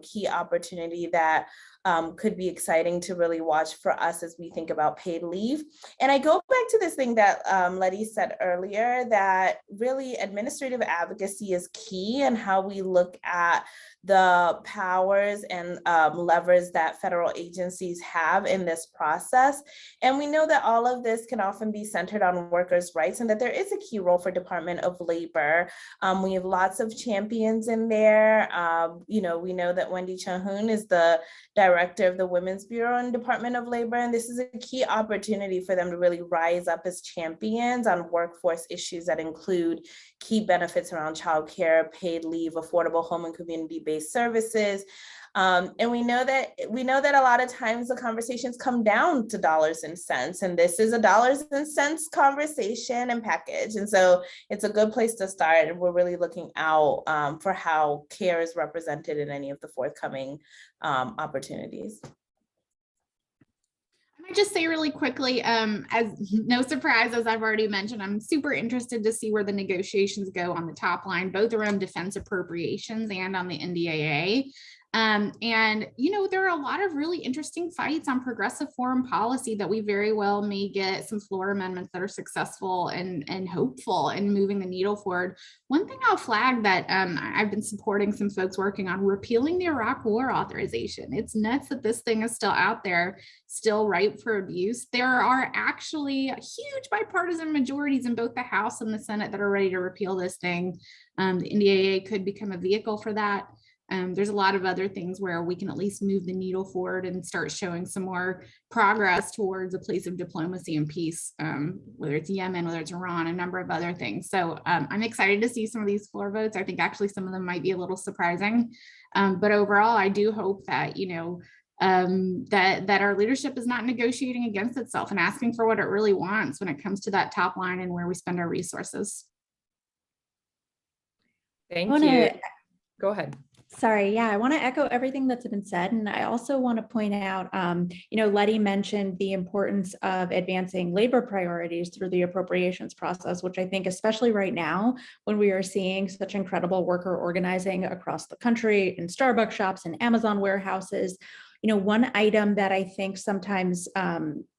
key opportunity that could be exciting to really watch for us as we think about paid leave. And I go back to this thing that Letty said earlier, that really administrative advocacy is key in how we look at the powers and levers that federal agencies have in this process. And we know that all of this can often be centered on workers' rights, and that there is a key role for Department of Labor. We have lots of champions in there. We know that Wendy Chahoon is the director of the Women's Bureau in Department of Labor, and this is a key opportunity for them to really rise up as champions on workforce issues that include key benefits around childcare, paid leave, affordable home and community-based services. And we know that a lot of times the conversations come down to dollars and cents, and this is a dollars and cents conversation and package. And so it's a good place to start. And we're really looking out for how care is represented in any of the forthcoming opportunities. I just say really quickly, as no surprise, as I've already mentioned, I'm super interested to see where the negotiations go on the top line, both around defense appropriations and on the NDAA. And, there are a lot of really interesting fights on progressive foreign policy that we very well may get some floor amendments that are successful and hopeful in moving the needle forward. One thing I'll flag that I've been supporting some folks working on repealing the Iraq War authorization. It's nuts that this thing is still out there, still ripe for abuse. There are actually huge bipartisan majorities in both the House and the Senate that are ready to repeal this thing. The NDAA could become a vehicle for that. There's a lot of other things where we can at least move the needle forward and start showing some more progress towards a place of diplomacy and peace, whether it's Yemen, whether it's Iran, a number of other things. So I'm excited to see some of these floor votes. I think actually some of them might be a little surprising. But overall, I do hope that, that our leadership is not negotiating against itself and asking for what it really wants when it comes to that top line and where we spend our resources. Thank you. Go ahead. Sorry, yeah, I want to echo everything that's been said. And I also want to point out, Letty mentioned the importance of advancing labor priorities through the appropriations process, which I think, especially right now, when we are seeing such incredible worker organizing across the country in Starbucks shops and Amazon warehouses, one item that I think sometimes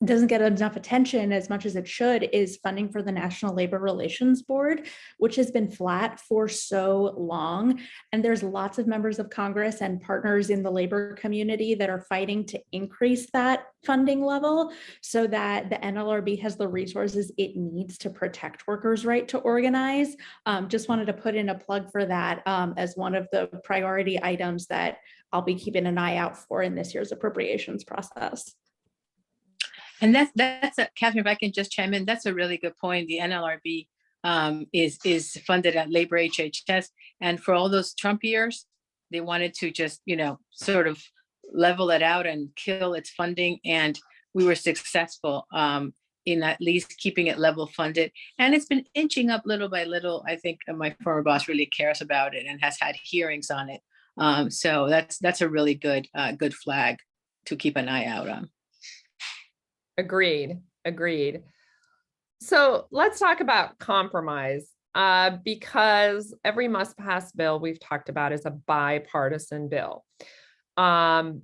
doesn't get enough attention as much as it should is funding for the National Labor Relations Board, which has been flat for so long. And there's lots of members of Congress and partners in the labor community that are fighting to increase that funding level so that the NLRB has the resources it needs to protect workers' right to organize. Just wanted to put in a plug for that as one of the priority items that I'll be keeping an eye out for in this year's appropriations process. And that's Catherine, if I can just chime in, that's a really good point. The NLRB is funded at Labor HHS, and for all those Trump years, they wanted to just sort of level it out and kill its funding, and we were successful in at least keeping it level funded, and it's been inching up little by little. I think my former boss really cares about it and has had hearings on it, so that's a really good flag to keep an eye out on. Agreed. So let's talk about compromise, because every must-pass bill we've talked about is a bipartisan bill. How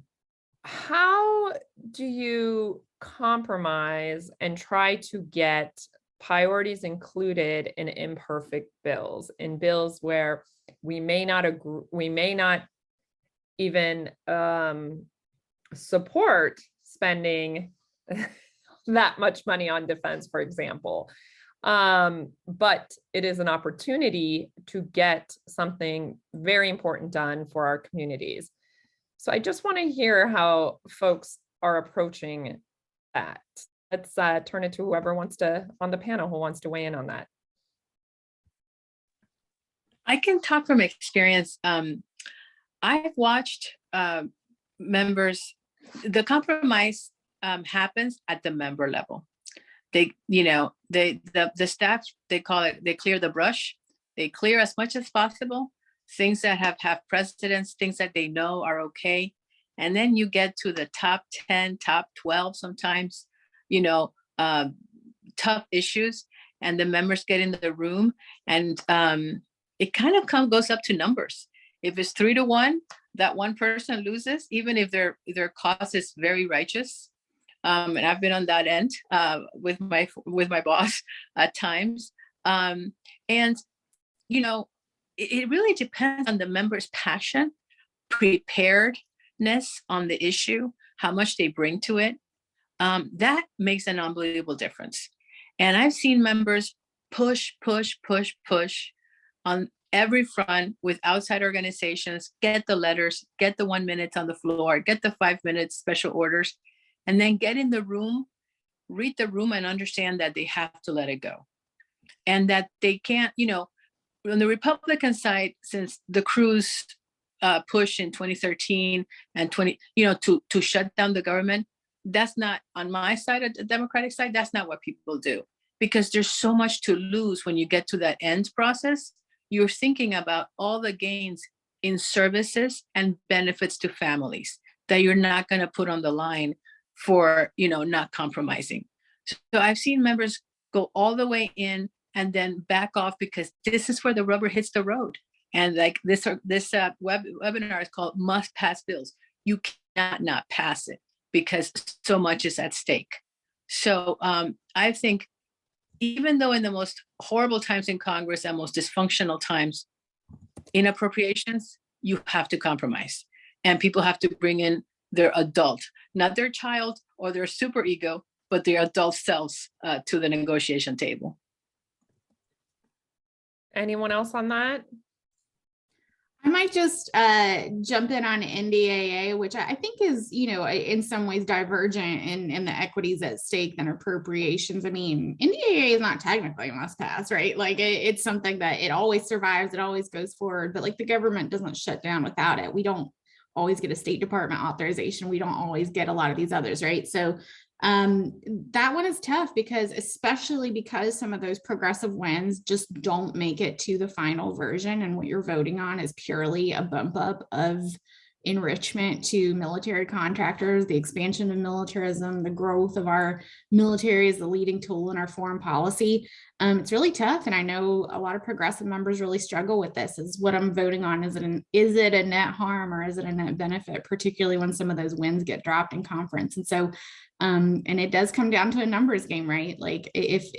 do you compromise and try to get priorities included in imperfect bills, in bills where we may not agree, we may not even support spending that much money on defense, for example. But it is an opportunity to get something very important done for our communities. So I just want to hear how folks are approaching that. Let's turn it to whoever wants to, on the panel, who wants to weigh in on that. I can talk from experience. I've watched members, the compromise happens at the member level. The staff, they call it, they clear the brush. They clear as much as possible, things that have precedence, things that they know are okay. And then you get to the top 10, top 12 sometimes, tough issues, and the members get in the room, and it kind of goes up to numbers. If it's 3-1, that one person loses, even if their cause is very righteous. And I've been on that end with my boss at times. And it really depends on the member's passion, preparedness on the issue, how much they bring to it. That makes an unbelievable difference. And I've seen members push on every front with outside organizations, get the letters, get the 1 minute on the floor, get the 5 minutes special orders, and then get in the room, read the room, and understand that they have to let it go. And that they can't, on the Republican side, since the Cruz push in 2013 and to shut down the government, that's not on my side, of the Democratic side, that's not what people do. Because there's so much to lose when you get to that end process. You're thinking about all the gains in services and benefits to families that you're not going to put on the line for, not compromising. So I've seen members go all the way in and then back off because this is where the rubber hits the road. And like this webinar is called Must Pass Bills. You cannot not pass it because so much is at stake. So I think even though in the most horrible times in Congress and most dysfunctional times in appropriations, you have to compromise. And people have to bring in their adult, not their child or their super ego, but their adult selves to the negotiation table. Anyone else on that? I might just jump in on NDAA, which I think is, in some ways divergent in the equities at stake than appropriations. I mean, NDAA is not technically a must pass, right? Like it's something that it always survives, it always goes forward, but like the government doesn't shut down without it. We don't always get a State Department authorization. We don't always get a lot of these others, right? So that one is tough especially because some of those progressive wins just don't make it to the final version, and what you're voting on is purely a bump up of enrichment to military contractors, the expansion of militarism, the growth of our military as the leading tool in our foreign policy. It's really tough. And I know a lot of progressive members really struggle with this. Is what I'm voting on. Is it a net harm or is it a net benefit, particularly when some of those wins get dropped in conference? And so, and it does come down to a numbers game, right? Like if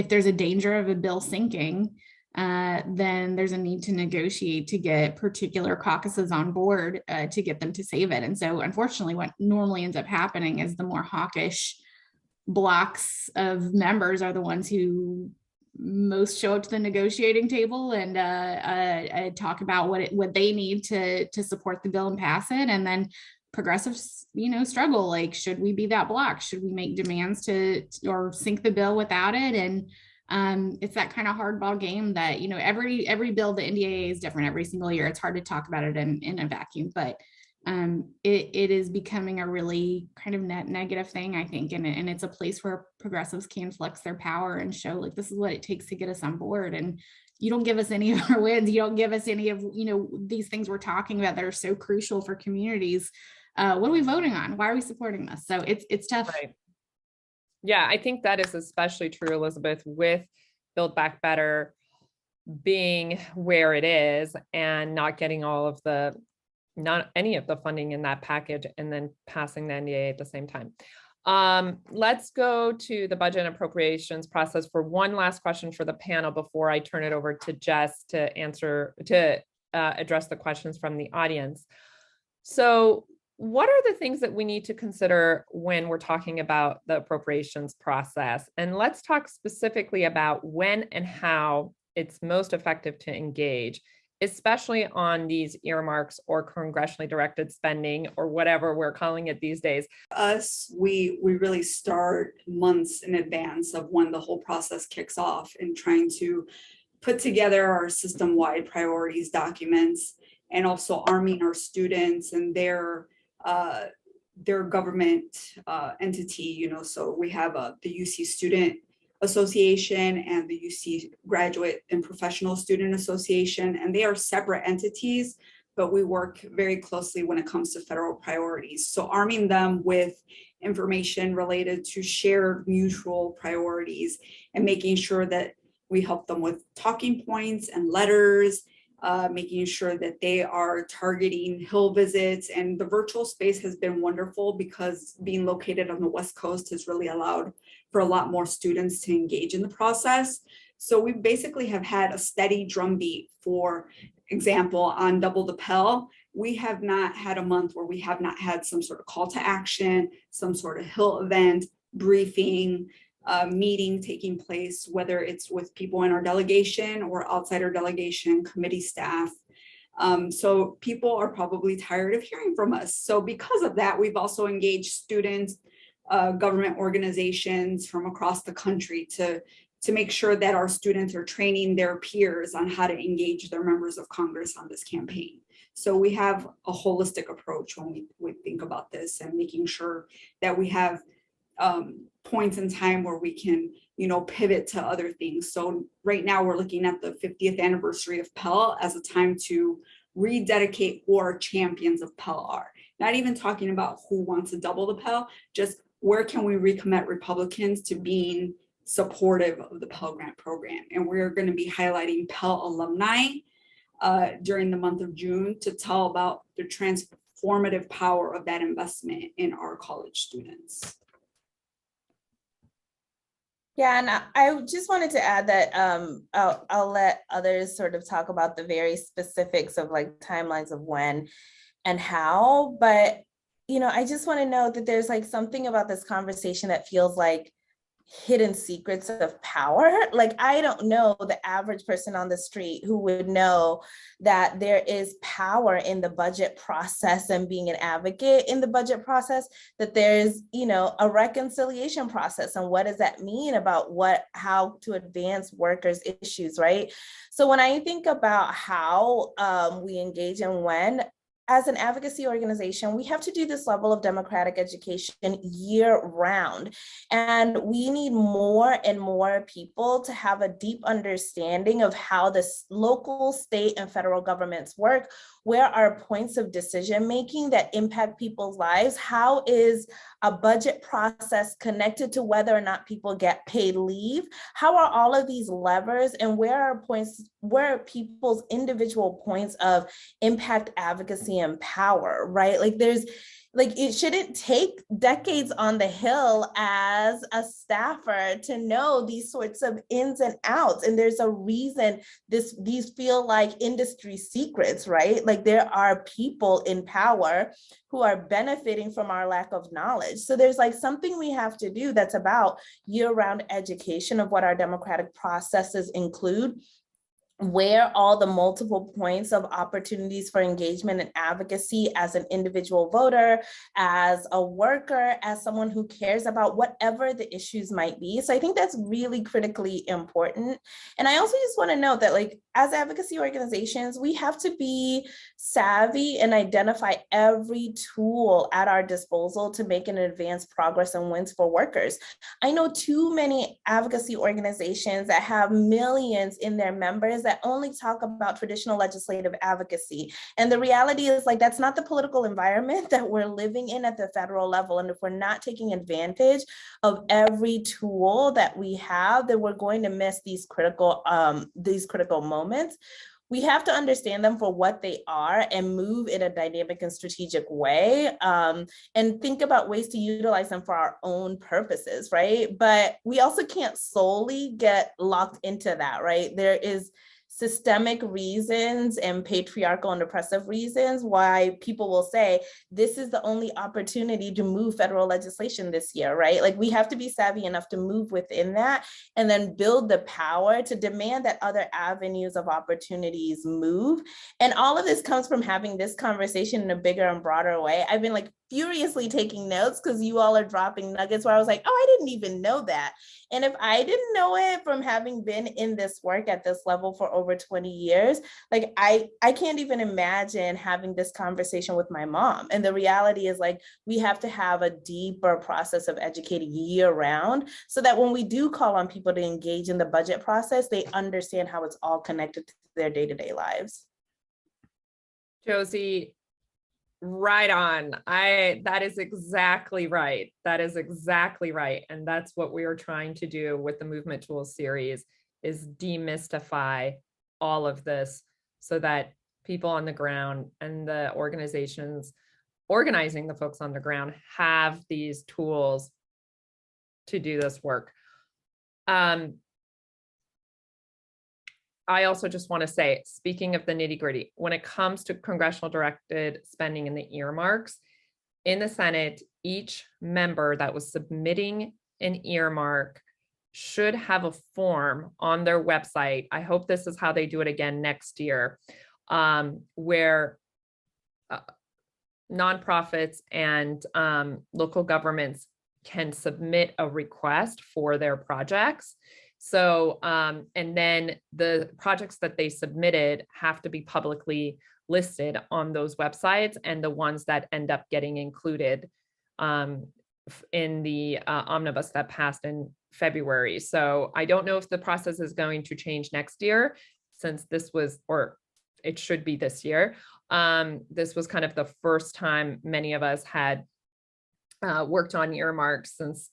there's a danger of a bill sinking, then there's a need to negotiate to get particular caucuses on board to get them to save it. And so unfortunately, what normally ends up happening is the more hawkish blocks of members are the ones who most show up to the negotiating table and talk about what they need to support the bill and pass it. And then progressives, struggle, like, should we be that block? Should we make demands or sink the bill without it? And it's that kind of hardball game that, every bill, the NDAA is different every single year. It's hard to talk about it in a vacuum, but it is becoming a really kind of net negative thing, I think. And it's a place where progressives can flex their power and show, like, this is what it takes to get us on board. And you don't give us any of our wins. You don't give us any of, these things we're talking about that are so crucial for communities. What are we voting on? Why are we supporting this? So it's tough. Right. Yeah, I think that is especially true, Elizabeth, with Build Back Better being where it is and not getting not any of the funding in that package and then passing the NDA at the same time. Let's go to the budget and appropriations process for one last question for the panel before I turn it over to Jess to address the questions from the audience. So what are the things that we need to consider when we're talking about the appropriations process? And let's talk specifically about when and how it's most effective to engage, especially on these earmarks or congressionally directed spending or whatever we're calling it these days. We really start months in advance of when the whole process kicks off and trying to put together our system-wide priorities documents, and also arming our students and their government entity, so we have the UC Student Association and the UC Graduate and Professional Student Association, and they are separate entities, but we work very closely when it comes to federal priorities. So arming them with information related to shared mutual priorities and making sure that we help them with talking points and letters, making sure that they are targeting Hill visits. And the virtual space has been wonderful because being located on the West Coast has really allowed for a lot more students to engage in the process. So we basically have had a steady drumbeat. For example, on Double the Pell, we have not had a month where we have not had some sort of call to action, some sort of Hill event, briefing, meeting taking place, whether it's with people in our delegation or outside our delegation, committee staff. So people are probably tired of hearing from us. So because of that, we've also engaged students, government organizations from across the country to make sure that our students are training their peers on how to engage their members of Congress on this campaign. So we have a holistic approach when we think about this, and making sure that we have points in time where we can, pivot to other things. So right now we're looking at the 50th anniversary of Pell as a time to rededicate who our champions of Pell are. Not even talking about who wants to double the Pell, just where can we recommit Republicans to being supportive of the Pell Grant program. And we're going to be highlighting Pell alumni during the month of June to tell about the transformative power of that investment in our college students. Yeah, and I just wanted to add that I'll let others sort of talk about the very specifics of like timelines of when and how, but I just want to know that there's like something about this conversation that feels like hidden secrets of power. Like, I don't know the average person on the street who would know that there is power in the budget process and being an advocate in the budget process, that there's, a reconciliation process. And what does that mean about how to advance workers' issues, right? So when I think about how we engage and when, as an advocacy organization, we have to do this level of democratic education year round. And we need more and more people to have a deep understanding of how the local, state, and federal governments work. Where are points of decision making that impact people's lives? How is a budget process connected to whether or not people get paid leave? How are all of these levers, and where are people's individual points of impact, advocacy, and power, right? It shouldn't take decades on the Hill as a staffer to know these sorts of ins and outs. And there's a reason these feel like industry secrets, right? Like, there are people in power who are benefiting from our lack of knowledge. So there's like something we have to do that's about year-round education of what our democratic processes include, where all the multiple points of opportunities for engagement and advocacy as an individual voter, as a worker, as someone who cares about whatever the issues might be. So I think that's really critically important. And I also just want to note that, like, as advocacy organizations, we have to be savvy and identify every tool at our disposal to make and advance progress and wins for workers. I know too many advocacy organizations that have millions in their members that only talk about traditional legislative advocacy. And the reality is, like, that's not the political environment that we're living in at the federal level. And if we're not taking advantage of every tool that we have, then we're going to miss these critical moments. We have to understand them for what they are and move in a dynamic and strategic way, and think about ways to utilize them for our own purposes, right? But we also can't solely get locked into that, right? There is systemic reasons and patriarchal and oppressive reasons why people will say this is the only opportunity to move federal legislation this year, right? Like, we have to be savvy enough to move within that and then build the power to demand that other avenues of opportunities move. And all of this comes from having this conversation in a bigger and broader way. I've been like furiously taking notes because you all are dropping nuggets where I was like, oh, I didn't even know that. And if I didn't know it from having been in this work at this level for over 20 years, like, I can't even imagine having this conversation with my mom. And the reality is, like, we have to have a deeper process of educating year round so that when we do call on people to engage in the budget process, they understand how it's all connected to their day-to-day lives. Josie, right on. That is exactly right. That is exactly right. And that's what we are trying to do with the Movement Tools series, is demystify all of this so that people on the ground and the organizations organizing the folks on the ground have these tools to do this work. I also just want to say, speaking of the nitty gritty, when it comes to congressional directed spending and the earmarks in the Senate, each member that was submitting an earmark should have a form on their website. I hope this is how they do it again next year, where nonprofits and local governments can submit a request for their projects. So, and then the projects that they submitted have to be publicly listed on those websites, and the ones that end up getting included in the omnibus that passed in February. So I don't know if the process is going to change next year, since this was, or it should be this year. This was kind of the first time many of us had worked on earmarks since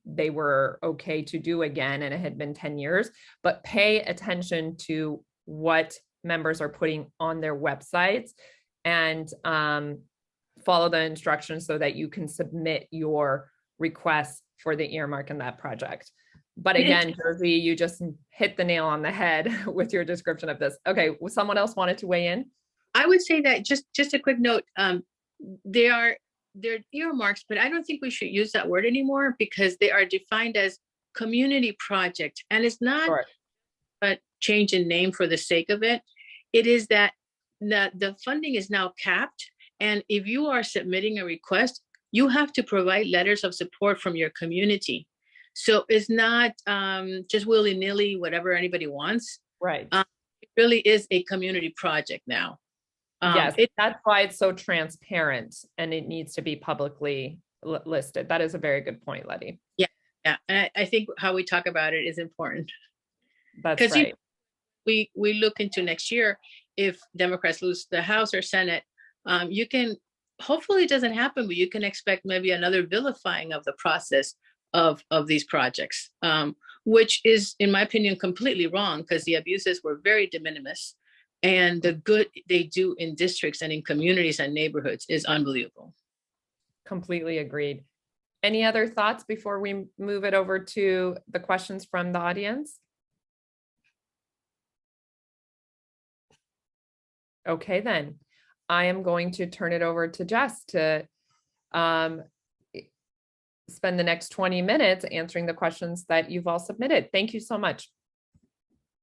they were okay to do again, and it had been 10 years. But pay attention to what members are putting on their websites, and follow the instructions so that you can submit your requests for the earmark in that project. But again, Josie, you just hit the nail on the head with your description of this. Okay, someone else wanted to weigh in? I would say that just a quick note, they're earmarks, but I don't think we should use that word anymore, because they are defined as community project. And it's not a change in name for the sake of it. It is that the funding is now capped. And if you are submitting a request, you have to provide letters of support from your community. So it's not just willy-nilly, whatever anybody wants. Right. It really is a community project now. Yes, It, that's why it's so transparent and it needs to be publicly listed. That is a very good point, Letty. yeah, and I think how we talk about it is important. That's 'Cause right. we look into next year, if Democrats lose the House or Senate, you can, hopefully it doesn't happen, but you can expect maybe another vilifying of the process of these projects, which is, in my opinion, completely wrong, because the abuses were very de minimis, and the good they do in districts and in communities and neighborhoods is unbelievable. Completely agreed. Any other thoughts before we move it over to the questions from the audience? Okay, then I am going to turn it over to Jess to spend the next 20 minutes answering the questions that you've all submitted. Thank you so much.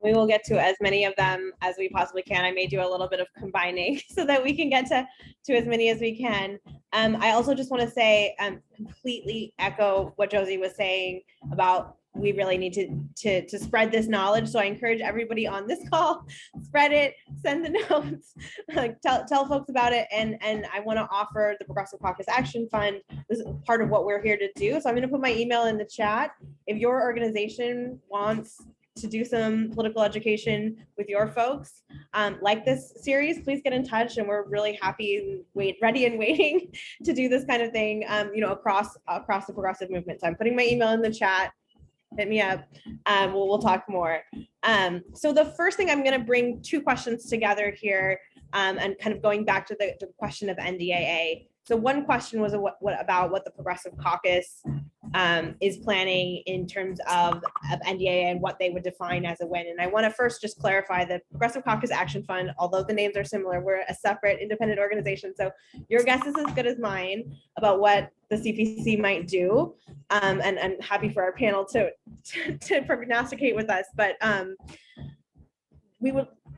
We will get to as many of them as we possibly can. I may do a little bit of combining so that we can get to as many as we can. I also just want to say, completely echo what Josie was saying about we really need to spread this knowledge. So I encourage everybody on this call, spread it, send the notes, like tell folks about it. And I want to offer the Progressive Caucus Action Fund. This is part of what we're here to do. So I'm going to put my email in the chat. If your organization wants to do some political education with your folks, like this series, please get in touch, and we're really happy, ready and waiting to do this kind of thing, across the progressive movement. So I'm putting my email in the chat. Hit me up. We'll talk more. So the first thing, I'm going to bring two questions together here, and kind of going back to the question of NDAA. So one question was about what the Progressive Caucus is planning in terms of NDAA and what they would define as a win. And I want to first just clarify the Progressive Caucus Action Fund, although the names are similar, we're a separate independent organization. So your guess is as good as mine about what the CPC might do. And I'm happy for our panel to prognosticate with us. But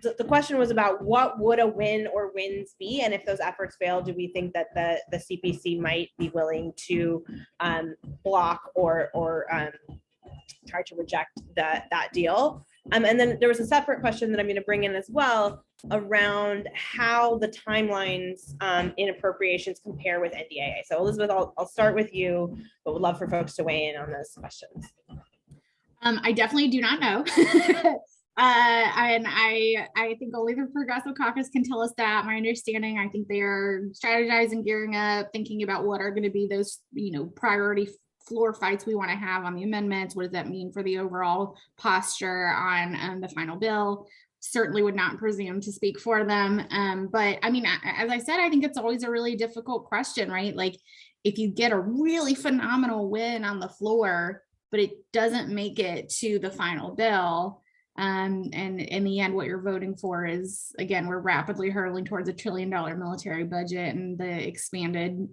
the question was about what would a win or wins be, and if those efforts fail, do we think that the CPC might be willing to block or try to reject that deal? And then there was a separate question that I'm going to bring in as well around how the timelines in appropriations compare with NDAA. So Elizabeth, I'll start with you, but would love for folks to weigh in on those questions. I definitely do not know. And I think only the Progressive Caucus can tell us that. My understanding, I think they are strategizing, gearing up, thinking about what are going to be those, priority floor fights we want to have on the amendments. What does that mean for the overall posture on the final bill? Certainly would not presume to speak for them. But I mean, as I said, I think it's always a really difficult question, right? Like, if you get a really phenomenal win on the floor, but it doesn't make it to the final bill, and in the end, what you're voting for is, again, we're rapidly hurtling towards $1 trillion military budget and the expanded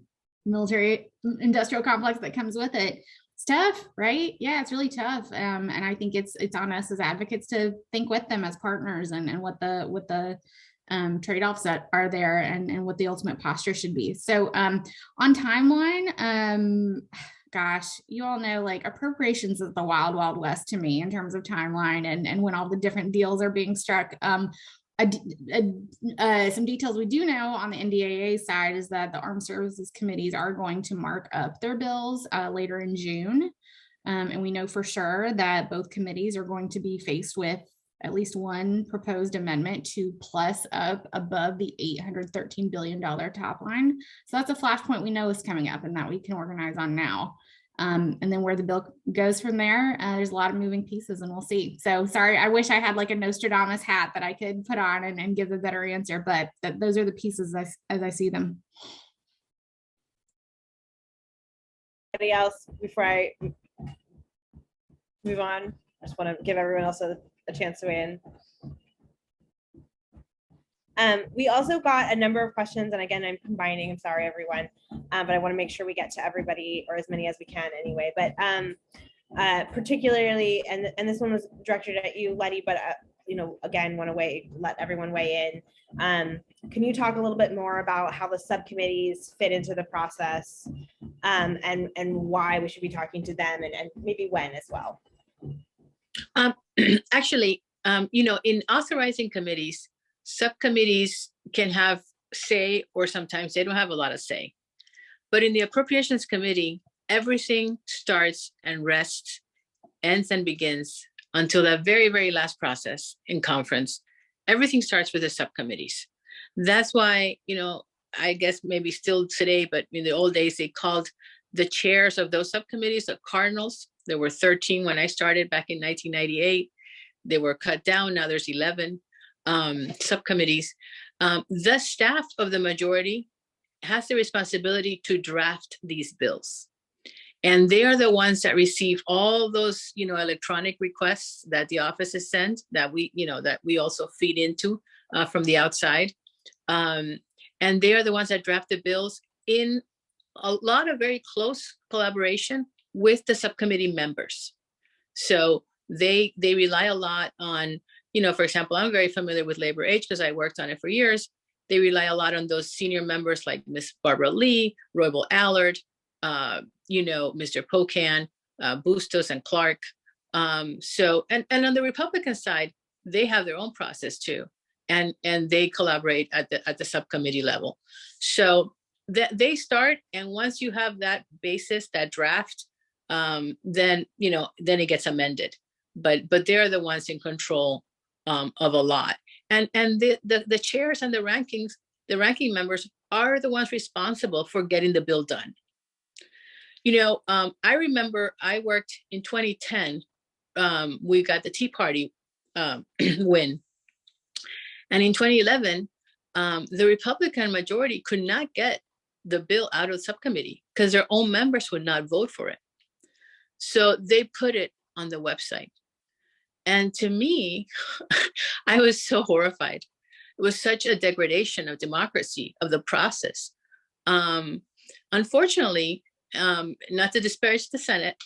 military industrial complex that comes with it. It's tough, right? Yeah, it's really tough. And I think it's on us as advocates to think with them as partners and what the trade-offs that are there and what the ultimate posture should be. So on timeline, gosh, you all know, like, appropriations is the wild, wild west to me in terms of timeline and when all the different deals are being struck. Some details we do know on the NDAA side is that the Armed Services Committees are going to mark up their bills later in June. And we know for sure that both committees are going to be faced with at least one proposed amendment to plus up above the $813 billion top line. So that's a flashpoint we know is coming up and that we can organize on now. And then where the bill goes from there, there's a lot of moving pieces and we'll see. So sorry, I wish I had like a Nostradamus hat that I could put on and give a better answer, but those are the pieces as I see them. Anybody else before I move on? I just want to give everyone else a chance to weigh in. We also got a number of questions, and again, I'm combining, I'm sorry, everyone, but I want to make sure we get to everybody, or as many as we can anyway, but particularly, and this one was directed at you, Letty, but again, want to let everyone weigh in. Can you talk a little bit more about how the subcommittees fit into the process, and why we should be talking to them, and maybe when as well? Actually, in authorizing committees, subcommittees can have say, or sometimes they don't have a lot of say. But in the Appropriations Committee, everything starts and rests, ends and begins until that very, very last process in conference. Everything starts with the subcommittees. That's why, I guess maybe still today, but in the old days, they called the chairs of those subcommittees the cardinals. There were 13 when I started back in 1998. They were cut down. Now there's 11 subcommittees. The staff of the majority has the responsibility to draft these bills. And they are the ones that receive all those, electronic requests that the offices send, that we also feed into from the outside. And they are the ones that draft the bills in a lot of very close collaboration with the subcommittee members. So they rely a lot on, for example, I'm very familiar with Labor Age because I worked on it for years. They rely a lot on those senior members like Miss Barbara Lee, Roybal Allard, Mr. Pocan, Bustos and Clark. So on the Republican side, they have their own process too. And they collaborate at the subcommittee level. So they start, and once you have that basis, that draft, then it gets amended. But they're the ones in control of a lot. And the chairs and the ranking members are the ones responsible for getting the bill done. I remember I worked in 2010. We got the Tea Party win. And in 2011, the Republican majority could not get the bill out of the subcommittee because their own members would not vote for it. So they put it on the website. And to me, I was so horrified. It was such a degradation of democracy, of the process. Unfortunately, not to disparage the Senate,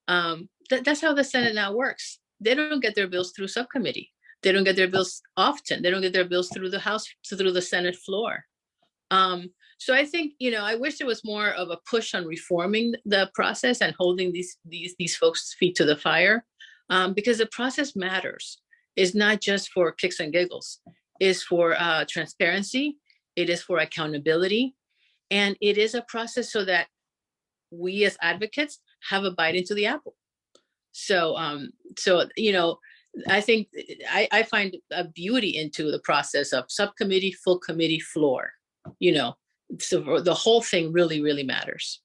that's how the Senate now works. They don't get their bills through subcommittee. They don't get their bills often. They don't get their bills through the House, through the Senate floor. So I think, I wish there was more of a push on reforming the process and holding these folks' feet to the fire, because the process matters. It's not just for kicks and giggles. It's for transparency. It is for accountability. And it is a process so that we as advocates have a bite into the apple. So, I think I find a beauty into the process of subcommittee, full committee, floor, so the whole thing really, really matters.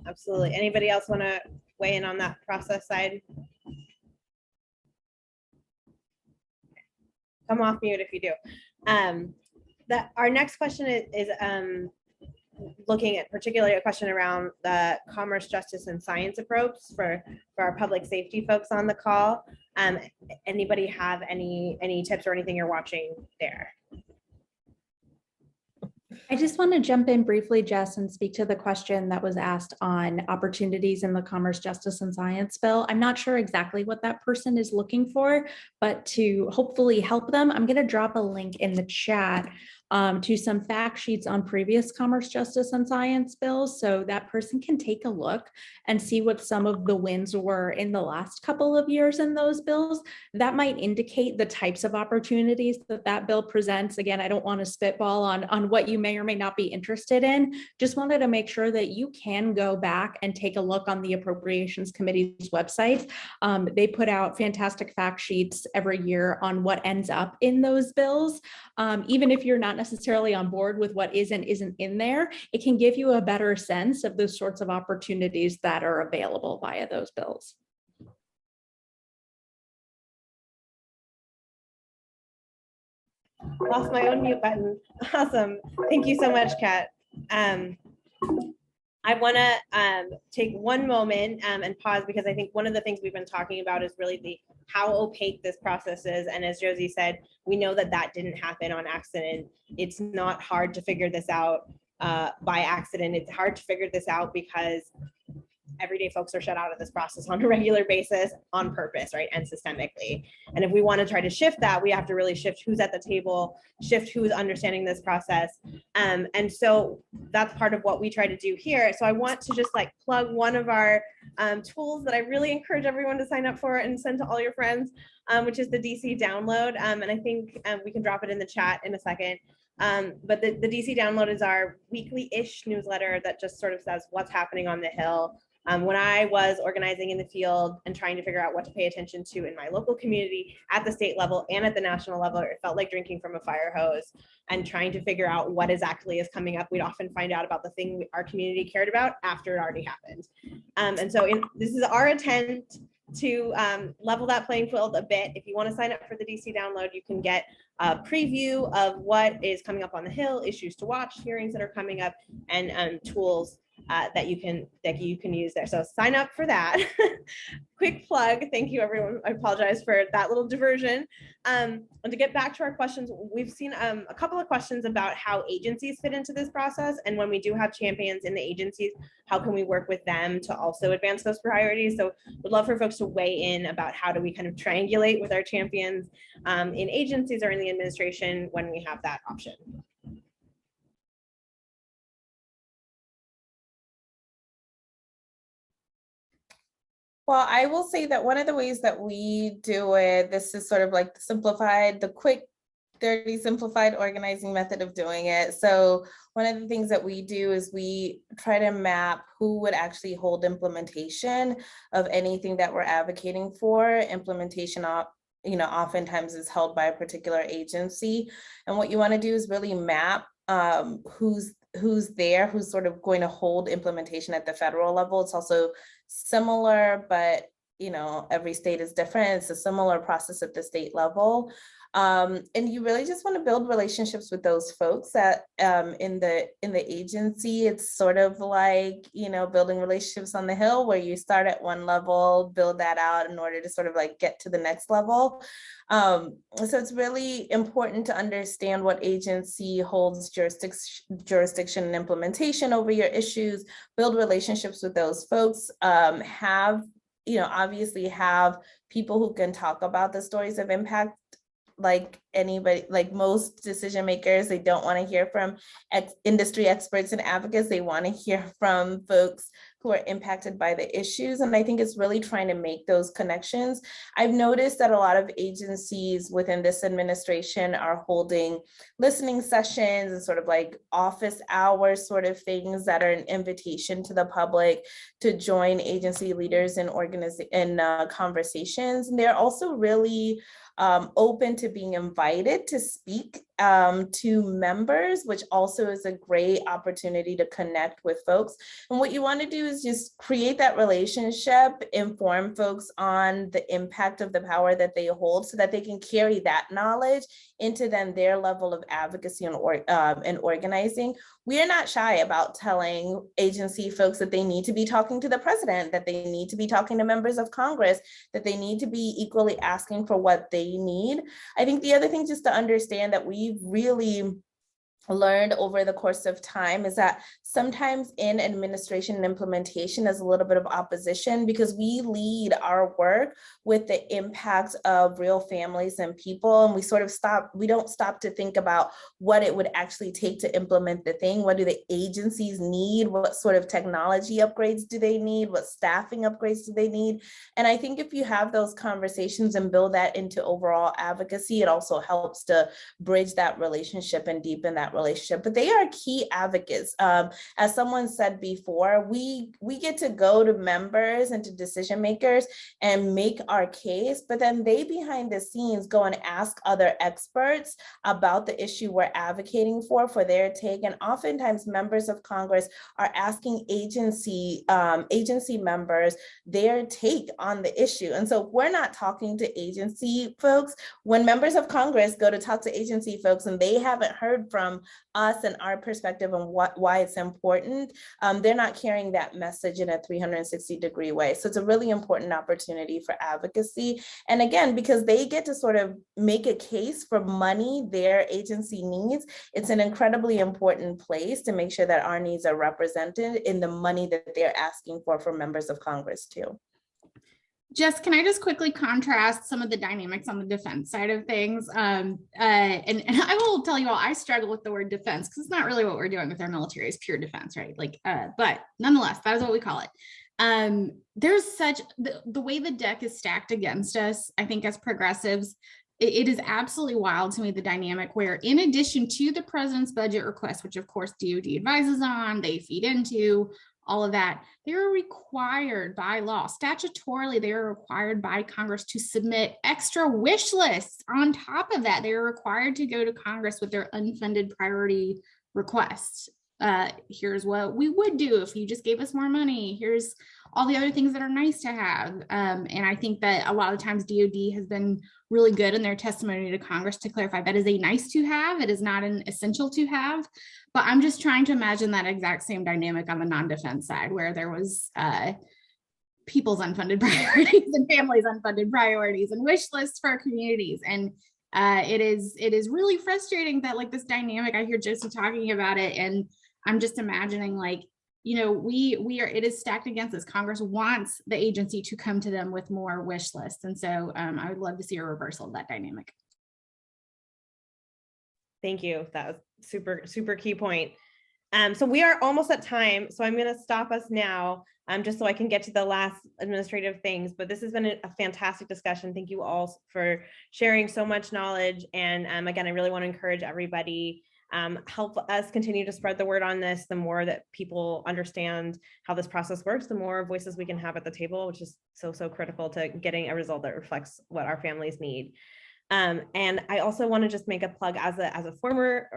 Absolutely. Anybody else want to weigh in on that process side? Come off mute if you do. Our next question is looking at particularly a question around the commerce, justice, and science approach for our public safety folks on the call. Anybody have any tips or anything you're watching there? I just want to jump in briefly, Jess, and speak to the question that was asked on opportunities in the Commerce, Justice, and Science bill. I'm not sure exactly what that person is looking for, but to hopefully help them, I'm going to drop a link in the chat to some fact sheets on previous Commerce, Justice, and Science bills. So that person can take a look and see what some of the wins were in the last couple of years in those bills. That might indicate the types of opportunities that bill presents. Again, I don't want to spitball on what you may or may not be interested in. Just wanted to make sure that you can go back and take a look on the Appropriations Committee's website. They put out fantastic fact sheets every year on what ends up in those bills. Even if you're not necessarily on board with what is and isn't in there, it can give you a better sense of the sorts of opportunities that are available via those bills. Lost my own mute button. Awesome. Thank you so much, Kat. I want to take one moment and pause, because I think one of the things we've been talking about is really how opaque this process is. And as Josie said, we know that didn't happen on accident. It's not hard to figure this out by accident. It's hard to figure this out because everyday folks are shut out of this process on a regular basis on purpose, right? And systemically. And if we want to try to shift that, we have to really shift who's at the table, shift who's understanding this process. And so that's part of what we try to do here. So I want to just plug one of our tools that I really encourage everyone to sign up for and send to all your friends, which is the DC download. And I think we can drop it in the chat in a second. But the DC download is our weekly-ish newsletter that just sort of says what's happening on the Hill. When I was organizing in the field and trying to figure out what to pay attention to in my local community at the state level and at the national level, it felt like drinking from a fire hose and trying to figure out what exactly is coming up. We'd often find out about the thing our community cared about after it already happened. And so this is our attempt to level that playing field a bit. If you want to sign up for the DC download, you can get a preview of what is coming up on the Hill, issues to watch, hearings that are coming up, and tools that you can use there. So sign up for that. Quick plug. Thank you, everyone. I apologize for that little diversion. And to get back to our questions, we've seen a couple of questions about how agencies fit into this process. And when we do have champions in the agencies, how can we work with them to also advance those priorities? So we'd love for folks to weigh in about how do we kind of triangulate with our champions in agencies or in the administration when we have that option. Well, I will say that one of the ways that we do it, this is sort of like the quick, dirty, simplified organizing method of doing it. So one of the things that we do is we try to map who would actually hold implementation of anything that we're advocating for. Implementation, oftentimes is held by a particular agency. And what you want to do is really map who's there, who's sort of going to hold implementation at the federal level. It's also similar, but every state is different. It's a similar process at the state level. And you really just want to build relationships with those folks that in the agency. It's sort of like, building relationships on the Hill, where you start at one level, build that out in order to sort of like get to the next level. So it's really important to understand what agency holds jurisdiction and implementation over your issues, build relationships with those folks, obviously have people who can talk about the stories of impact. Like anybody, like most decision makers, they don't want to hear from industry experts and advocates. They want to hear from folks who are impacted by the issues. And I think it's really trying to make those connections. I've noticed that a lot of agencies within this administration are holding listening sessions and sort of like office hours sort of things that are an invitation to the public to join agency leaders in conversations. And they're also really open to being invited to speak to members, which also is a great opportunity to connect with folks. And what you want to do is just create that relationship, inform folks on the impact of the power that they hold so that they can carry that knowledge into then their level of advocacy and organizing. We are not shy about telling agency folks that they need to be talking to the president, that they need to be talking to members of Congress, that they need to be equally asking for what they need. I think the other thing just to understand that we've really learned over the course of time is that sometimes in administration and implementation there's a little bit of opposition because we lead our work with the impact of real families and people, and we don't stop to think about what it would actually take to implement the thing. What do the agencies need? What sort of technology upgrades do they need? What staffing upgrades do they need? And I think if you have those conversations and build that into overall advocacy, it also helps to bridge that relationship and deepen that relationship. But they are key advocates. As someone said before, we get to go to members and to decision makers and make our case, but then they behind the scenes go and ask other experts about the issue we're advocating for their take. And oftentimes members of Congress are asking agency members their take on the issue. And so if we're not talking to agency folks, when members of Congress go to talk to agency folks and they haven't heard from us and our perspective on why it's important, they're not carrying that message in a 360-degree way. So it's a really important opportunity for advocacy. And again, because they get to sort of make a case for money their agency needs, it's an incredibly important place to make sure that our needs are represented in the money that they're asking for members of Congress too. Jess, can I just quickly contrast some of the dynamics on the defense side of things? And I will tell you all, I struggle with the word defense because it's not really what we're doing with our military, is pure defense, right? But nonetheless, that is what we call it. There's such the way the deck is stacked against us, I think as progressives, it is absolutely wild to me, the dynamic where in addition to the president's budget request, which of course DOD advises on, they feed into all of that, they're required by law, statutorily, they are required by Congress to submit extra wish lists. On top of that, they are required to go to Congress with their unfunded priority requests. Here's what we would do if you just gave us more money. Here's all the other things that are nice to have. And I think that a lot of times DOD has been really good in their testimony to Congress to clarify that is a nice to have. It is not an essential to have. But I'm just trying to imagine that exact same dynamic on the non-defense side, where there was people's unfunded priorities and families' unfunded priorities and wish lists for our communities. And it is really frustrating that like this dynamic, I hear Josie talking about it, and I'm just imagining like, you know, it is stacked against us. Congress wants the agency to come to them with more wish lists. And so I would love to see a reversal of that dynamic. Thank you. That was super key point. So we are almost at time. So I'm going to stop us now just so I can get to the last administrative things. But this has been a fantastic discussion. Thank you all for sharing so much knowledge. And again, I really want to encourage everybody, help us continue to spread the word on this. The more that people understand how this process works, the more voices we can have at the table, which is so critical to getting a result that reflects what our families need. And I also want to just make a plug as a former,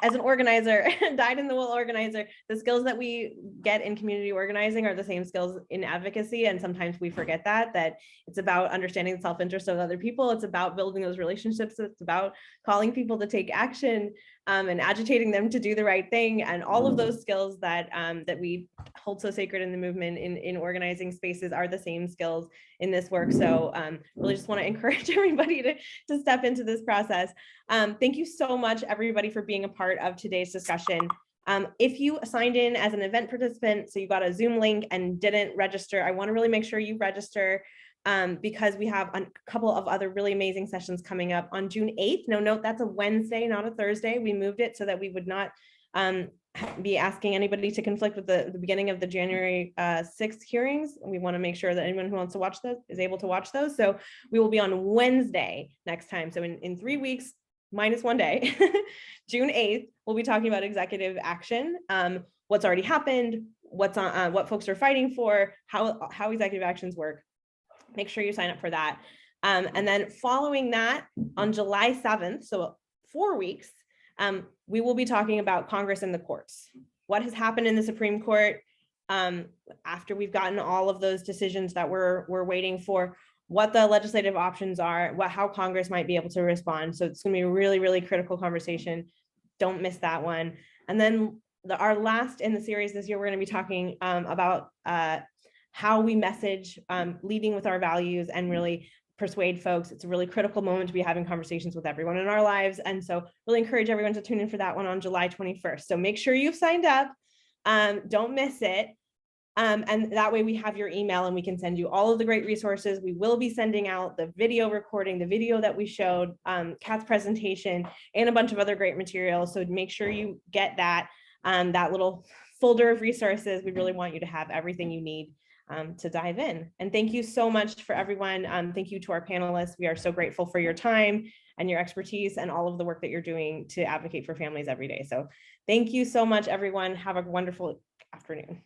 as an organizer, dyed in the wool organizer, the skills that we get in community organizing are the same skills in advocacy. And sometimes we forget that it's about understanding the self-interest of other people. It's about building those relationships. It's about calling people to take action and agitating them to do the right thing. And all of those skills that we hold so sacred in the movement in organizing spaces are the same skills in this work. So really just want to encourage everybody to step into this process. Thank you so much, everybody, for being a part of today's discussion. If you signed in as an event participant, so you got a Zoom link and didn't register, I want to really make sure you register because we have a couple of other really amazing sessions coming up on June 8th. No, note that's a Wednesday, not a Thursday. We moved it so that we would not be asking anybody to conflict with the beginning of the January 6th hearings. We want to make sure that anyone who wants to watch those is able to watch those. So we will be on Wednesday next time. So in 3 weeks, minus 1 day, June 8th, we'll be talking about executive action, what's already happened, what's on, what folks are fighting for, how executive actions work. Make sure you sign up for that. And then following that, on July 7th, so 4 weeks, we will be talking about Congress and the courts. What has happened in the Supreme Court after we've gotten all of those decisions that we're waiting for, what the legislative options are, how Congress might be able to respond. So it's going to be a really critical conversation. Don't miss that one. And then our last in the series this year, we're going to be talking about how we message, leading with our values and really persuade folks. It's a really critical moment to be having conversations with everyone in our lives. And so really encourage everyone to tune in for that one on July 21st. So make sure you've signed up. Don't miss it. And that way we have your email and we can send you all of the great resources. We will be sending out the video recording, the video that we showed, Kat's presentation, and a bunch of other great materials. So make sure you get that little folder of resources. We really want you to have everything you need to dive in. And thank you so much for everyone. Thank you to our panelists. We are so grateful for your time and your expertise and all of the work that you're doing to advocate for families every day. So thank you so much, everyone. Have a wonderful afternoon.